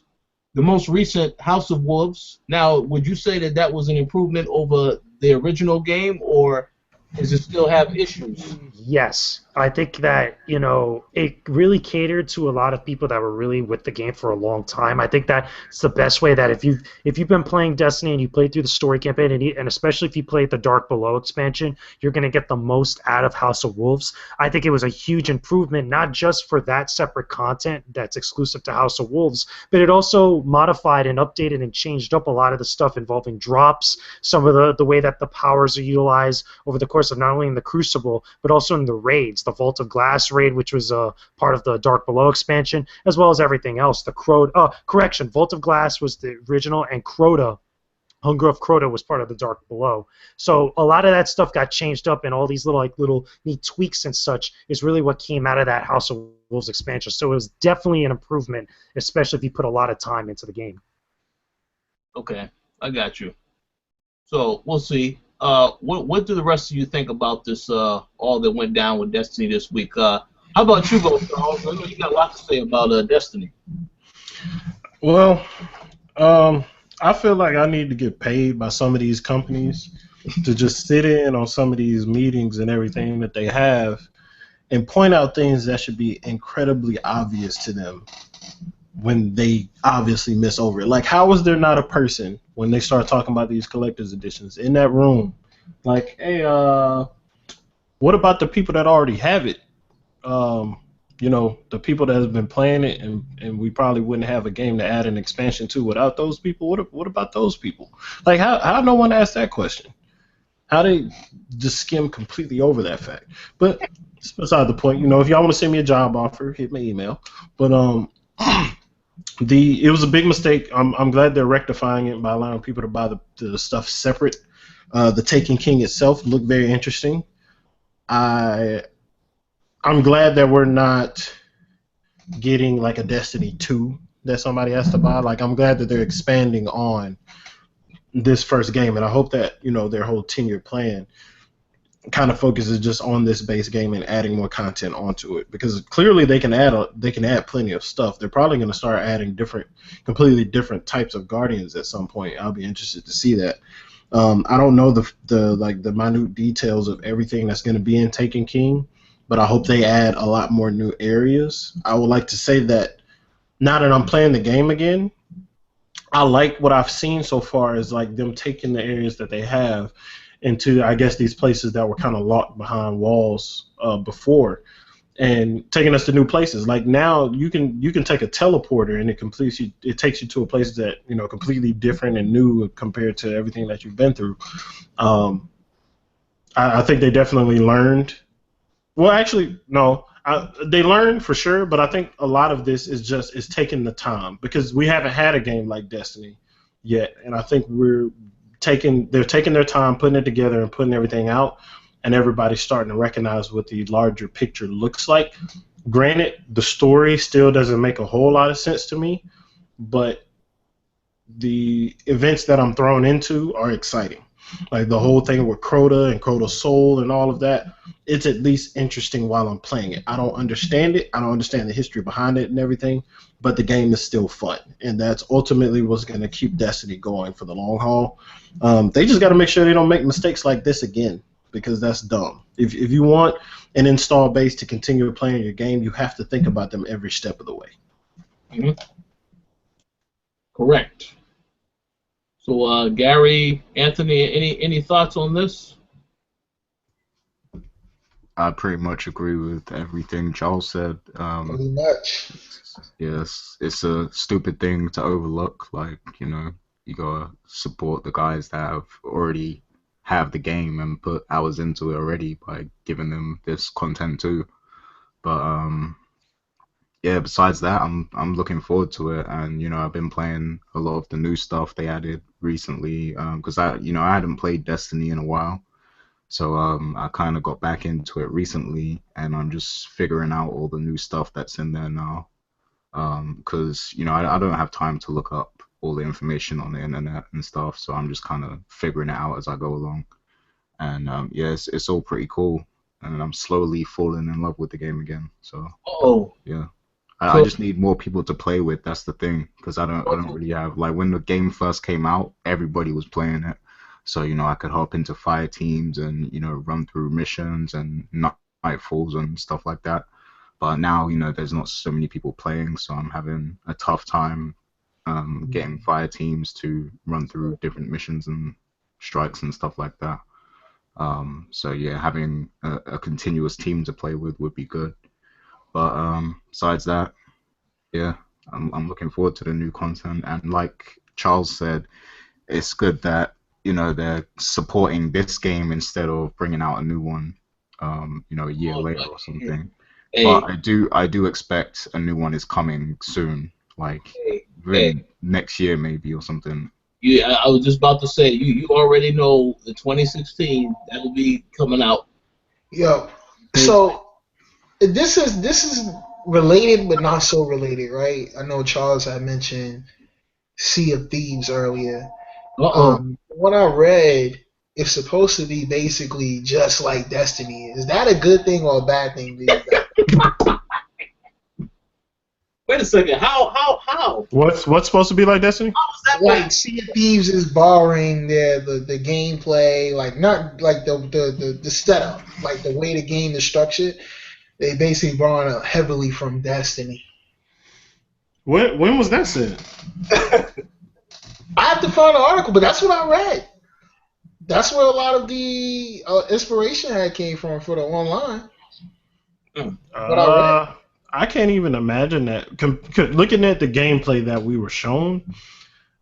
the most recent House of Wolves. Now, would you say that that was an improvement over the original game, or does it still have issues? Yes, I think that, you know, it really catered to a lot of people that were really with the game for a long time. I think that it's the best way that if you've been playing Destiny and you played through the story campaign, and especially if you played the Dark Below expansion, you're going to get the most out of House of Wolves. I think it was a huge improvement, not just for that separate content that's exclusive to House of Wolves, but it also modified and updated and changed up a lot of the stuff involving drops, some of the way that the powers are utilized over the course of not only in the Crucible, but also in the raids, the Vault of Glass raid, which was part of the Dark Below expansion, as well as everything else. The correction, Vault of Glass was the original, and Crota, Hunger of Crota, was part of the Dark Below. So a lot of that stuff got changed up, and all these little neat tweaks and such is really what came out of that House of Wolves expansion. So it was definitely an improvement, especially if you put a lot of time into the game. Okay, I got you. So we'll see. What do the rest of you think about this? All that went down with Destiny this week. How about you, Charles? I know you got a lot to say about Destiny. Well, I feel like I need to get paid by some of these companies to just sit in on some of these meetings and everything that they have and point out things that should be incredibly obvious to them when they obviously miss over it. Like, how is there not a person when they start talking about these collector's editions in that room? Like, hey, what about the people that already have it? You know, the people that have been playing it, and we probably wouldn't have a game to add an expansion to without those people. What about those people? Like, how no one asked that question? How they just skim completely over that fact? But it's beside the point. You know, if y'all want to send me a job offer, hit my email. But it was a big mistake. I'm glad they're rectifying it by allowing people to buy the stuff separate. The Taken King itself looked very interesting. I'm glad that we're not getting like a Destiny 2 that somebody has to buy. Like, I'm glad that they're expanding on this first game, and I hope that, you know, their whole 10-year plan kind of focuses just on this base game and adding more content onto it, because clearly they can add plenty of stuff. They're probably going to start adding completely different types of Guardians at some point. I'll be interested to see that. I don't know the minute details of everything that's going to be in Taken King, but I hope they add a lot more new areas. I would like to say that now that I'm playing the game again, I like what I've seen so far is like them taking the areas that they have into, I guess, these places that were kind of locked behind walls before, and taking us to new places. Like, now you can take a teleporter and it takes you to a place that, you know, completely different and new compared to everything that you've been through. I think they definitely learned. Well, actually, no. They learned for sure, but I think a lot of this is taking the time, because we haven't had a game like Destiny yet, and I think we're taking their time putting it together and putting everything out, and everybody's starting to recognize what the larger picture looks like. Granted, the story still doesn't make a whole lot of sense to me, but the events that I'm thrown into are exciting. Like the whole thing with Crota and Crota's soul and all of that, it's at least interesting while I'm playing it. I don't understand it. I don't understand the history behind it and everything, but the game is still fun, and that's ultimately what's going to keep Destiny going for the long haul. They just got to make sure they don't make mistakes like this again, because that's dumb. If you want an install base to continue playing your game, you have to think about them every step of the way. Mm-hmm. Correct. So, Gary, Anthony, any thoughts on this? I pretty much agree with everything Charles said. Pretty much. Yes, it's a stupid thing to overlook. Like, you know, you gotta support the guys that already have the game and put hours into it already by giving them this content too. But yeah, besides that, I'm looking forward to it, and you know, I've been playing a lot of the new stuff they added recently, because I hadn't played Destiny in a while, so I kind of got back into it recently, and I'm just figuring out all the new stuff that's in there now, because you know, I don't have time to look up all the information on the internet and stuff, so I'm just kind of figuring it out as I go along, and yeah, it's all pretty cool, and I'm slowly falling in love with the game again. So yeah. I just need more people to play with. That's the thing, because I don't really have, like, when the game first came out, everybody was playing it. So you know, I could hop into fire teams and you know, run through missions and nightfalls and stuff like that. But now, you know, there's not so many people playing, so I'm having a tough time getting fire teams to run through different missions and strikes and stuff like that. So yeah, having a continuous team to play with would be good. But besides that, yeah, I'm looking forward to the new content. And like Charles said, it's good that, you know, they're supporting this game instead of bringing out a new one, you know, a year later or something. Hey. But I do expect a new one is coming soon, like next year maybe or something. Yeah, I was just about to say, you already know the 2016 that will be coming out. Yo, so this is related but not so related, right? I know Charles had mentioned Sea of Thieves earlier. What I read, it's supposed to be basically just like Destiny. Is that a good thing or a bad thing? Wait a second. How? What's supposed to be like Destiny? How is that Like Sea of Thieves is borrowing the gameplay, like not like the setup, like the way the game is structured. They basically borrowing it heavily from Destiny. When was that said? I have to find an article, but that's what I read. That's where a lot of the inspiration had came from for the online. I can't even imagine that. Looking at the gameplay that we were shown,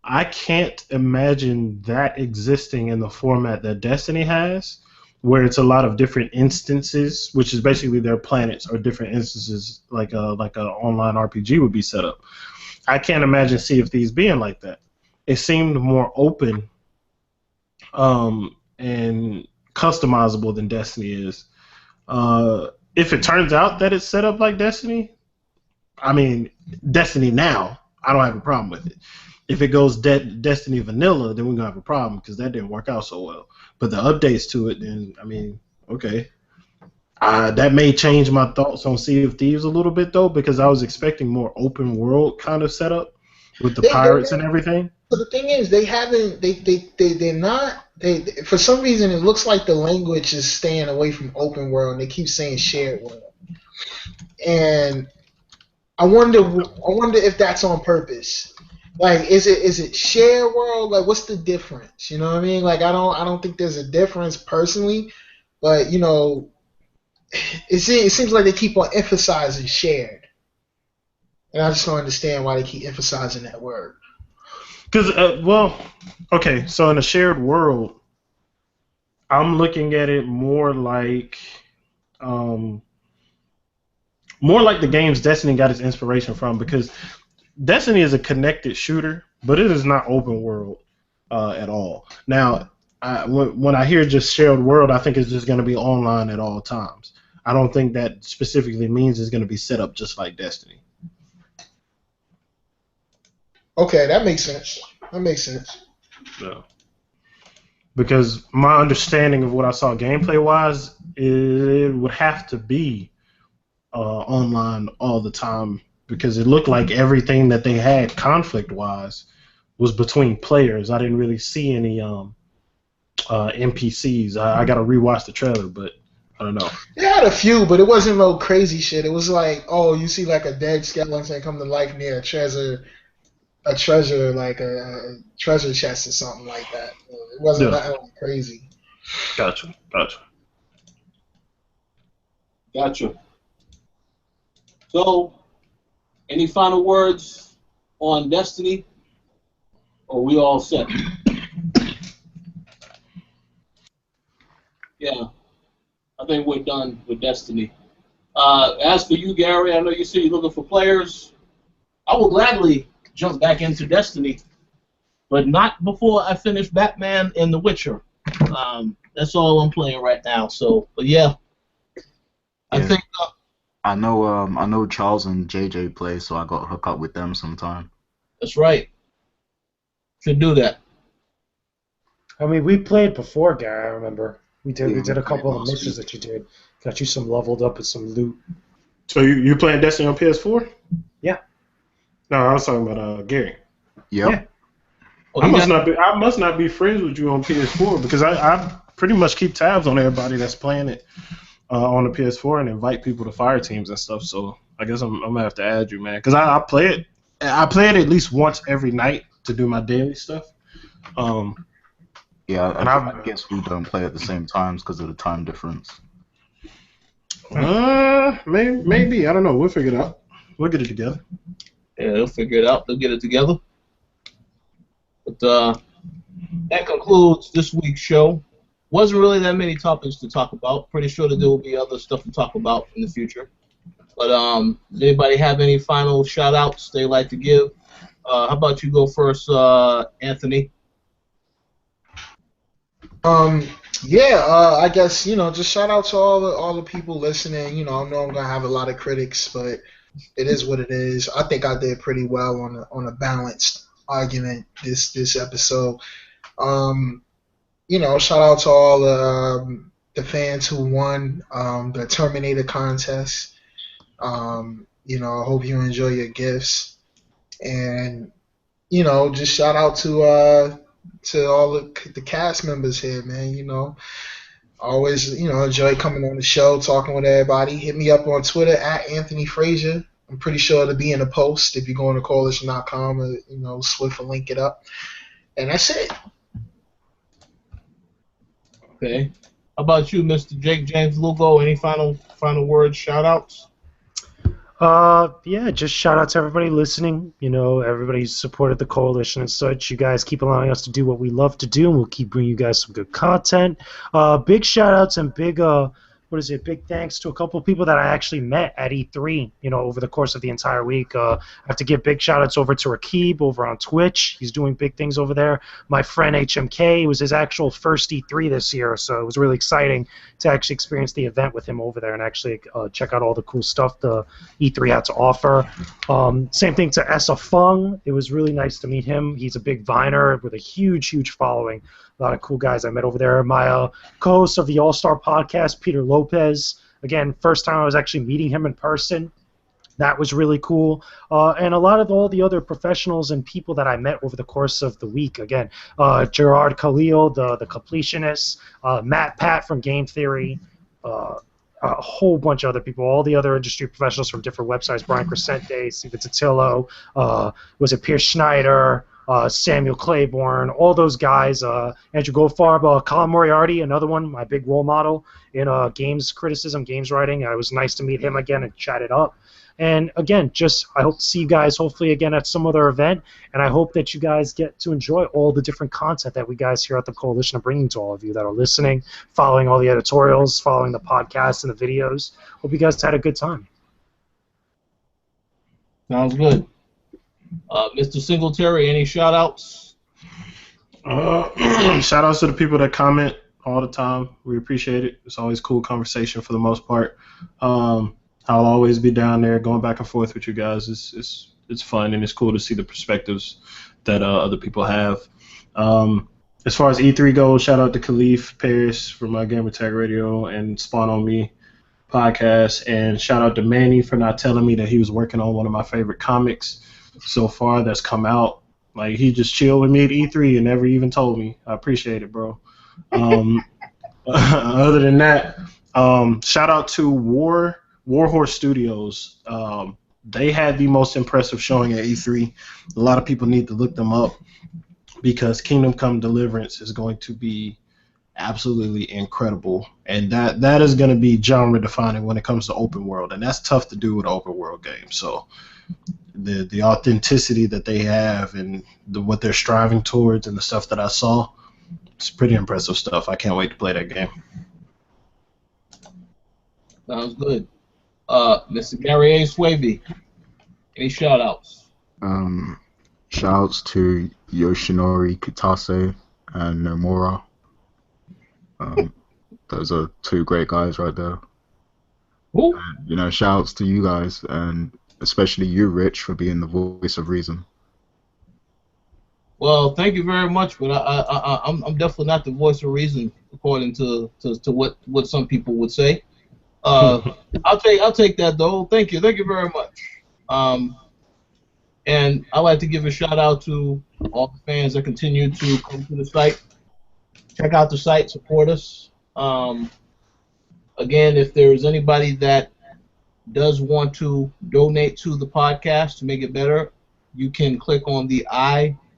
I can't imagine that existing in the format that Destiny has, where it's a lot of different instances, which is basically their planets or different instances, like a online RPG would be set up. I can't imagine Sea of Thieves being like that. It seemed more open and customizable than Destiny is. If it turns out that it's set up like Destiny, I mean, Destiny now, I don't have a problem with it. If it goes Destiny Vanilla, then we're going to have a problem because that didn't work out so well. But the updates to it, then, I mean, okay. That may change my thoughts on Sea of Thieves a little bit, though, because I was expecting more open world kind of setup with the pirates and everything. But the thing is, they're not, for some reason, it looks like the language is staying away from open world, and they keep saying shared world. And I wonder if that's on purpose. Like, is it shared world? Like, what's the difference? You know what I mean? Like, I don't think there's a difference personally, but you know, it seems like they keep on emphasizing shared, and I just don't understand why they keep emphasizing that word. Because, well, okay, so in a shared world, I'm looking at it more like the games Destiny got its inspiration from, because Destiny is a connected shooter, but it is not open world. at all. Now, when I hear just shared world, I think it's just going to be online at all times. I don't think that specifically means it's going to be set up just like Destiny. Okay, that makes sense. That makes sense. No. Because my understanding of what I saw gameplay-wise, it would have to be online all the time, because it looked like everything that they had conflict-wise was between players. I didn't really see any NPCs. I got to rewatch the trailer, but I don't know. It had a few, but it wasn't no crazy shit. It was like, oh, you see like a dead skeleton come to life near a treasure like a treasure chest or something like that. It wasn't that crazy. Gotcha. So, any final words on Destiny? Or are we all set? Yeah, I think we're done with Destiny. As for you, Gary, I know you said you're looking for players. I will gladly jump back into Destiny, but not before I finish Batman and The Witcher. That's all I'm playing right now. So, but yeah, I think. I know Charles and JJ play, so I got to hook up with them sometime. That's right. Should do that. I mean, we played before, Gary. I remember we did a couple of last missions week. that you did. Got you some leveled up and some loot. So you playing Destiny on PS4? Yeah. No, I was talking about Gary. Yep. Yeah. Oh, I must not be friends with you on PS4, because I pretty much keep tabs on everybody that's playing it on the PS4 and invite people to fire teams and stuff. So I guess I'm gonna have to add you, man, because I play it. I play it at least once every night to do my daily stuff. Yeah, And I guess we don't play at the same times because of the time difference. Maybe I don't know. We'll figure it out. We'll get it together. Yeah, they'll figure it out. They'll get it together. But that concludes this week's show. Wasn't really that many topics to talk about. Pretty sure that there will be other stuff to talk about in the future. But does anybody have any final shout-outs they'd like to give? How about you go first, Anthony? I guess, just shout out to all the people listening. I know I'm gonna have a lot of critics, but it is what it is. I think I did pretty well on a balanced argument this episode. Shout out to all the fans who won the Terminator contest. I hope you enjoy your gifts, and just shout out to all the cast members here, man. Always enjoy coming on the show, talking with everybody. Hit me up on Twitter at Anthony Frazier. I'm pretty sure it'll be in the post if you go on to coalition.com or Swift will link it up. And that's it. Okay. How about you, Mr. Jake James Lugo? Any final words, shout-outs? Yeah, just shout out to everybody listening. Everybody who's supported the coalition and such. You guys keep allowing us to do what we love to do, and we'll keep bringing you guys some good content. Big shout outs and big thanks to a couple of people that I actually met at E3, over the course of the entire week. I have to give big shout-outs over to Rakib over on Twitch. He's doing big things over there. My friend HMK, it was his actual first E3 this year, so it was really exciting to actually experience the event with him over there and actually check out all the cool stuff the E3 had to offer. Same thing to Essa Fung. It was really nice to meet him. He's a big Viner with a huge, huge following. A lot of cool guys I met over there. My co-host of the All-Star podcast, Peter Lopez. Again, first time I was actually meeting him in person. That was really cool. And a lot of all the other professionals and people that I met over the course of the week. Again, Gerard Khalil, the completionist, Matt Pat from Game Theory, a whole bunch of other people, all the other industry professionals from different websites, Brian Crescente, Steve Titillo, was it Pierce Schneider, Samuel Claiborne, all those guys, Andrew Goldfarb, Colin Moriarty, another one, my big role model in games criticism, games writing. It was nice to meet him again and chat it up. And again, I hope to see you guys hopefully again at some other event, and I hope that you guys get to enjoy all the different content that we guys here at the Coalition are bringing to all of you that are listening, following all the editorials, following the podcasts and the videos. Hope you guys had a good time. Sounds good. Mr. Singletary, any shout-outs? Shout outs to the people that comment all the time. We appreciate it. It's always cool conversation for the most part. I'll always be down there going back and forth with you guys. It's fun and it's cool to see the perspectives that other people have. As far as E3 goes, shout out to Khalif Paris from my Gamer Tag Radio and Spawn on Me podcast, and shout out to Manny for not telling me that he was working on one of my favorite comics so far that's come out. Like, he just chilled with me at E3 and never even told me. I appreciate it, bro. Other than that, shout out to Warhorse Studios. They had the most impressive showing at E3. A lot of people need to look them up because Kingdom Come Deliverance is going to be absolutely incredible, and that is going to be genre defining when it comes to open world, and that's tough to do with an open world game. So the authenticity that they have and what they're striving towards and the stuff that I saw, it's pretty impressive stuff. I can't wait to play that game. Sounds good. Mr. Gary A. Swaby, any shout outs? Shoutouts to Yoshinori Kitase and Nomura. Those are two great guys right there. Who? And, shoutouts to you guys, and especially you, Rich, for being the voice of reason. Well, thank you very much, but I'm definitely not the voice of reason, according to what some people would say. I'll take that though. Thank you very much. And I'd like to give a shout out to all the fans that continue to come to the site. Check out the site, support us. Again, if there's anybody that does want to donate to the podcast to make it better, you can click on the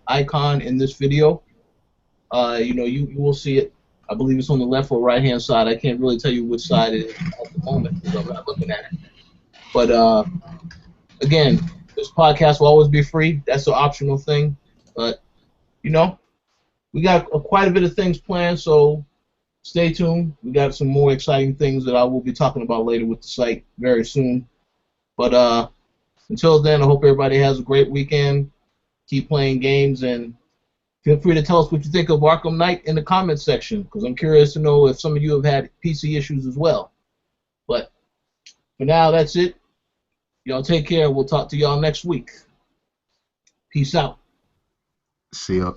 icon in this video. You will see it. I believe it's on the left or right hand side. I can't really tell you which side it is at the moment because I'm not looking at it. But again, this podcast will always be free. That's an optional thing. But we got quite a bit of things planned, so stay tuned. We got some more exciting things that I will be talking about later with the site very soon. But until then, I hope everybody has a great weekend. Keep playing games, and feel free to tell us what you think of Arkham Knight in the comments section, because I'm curious to know if some of you have had PC issues as well. But for now, that's it. Y'all take care. We'll talk to y'all next week. Peace out. See ya.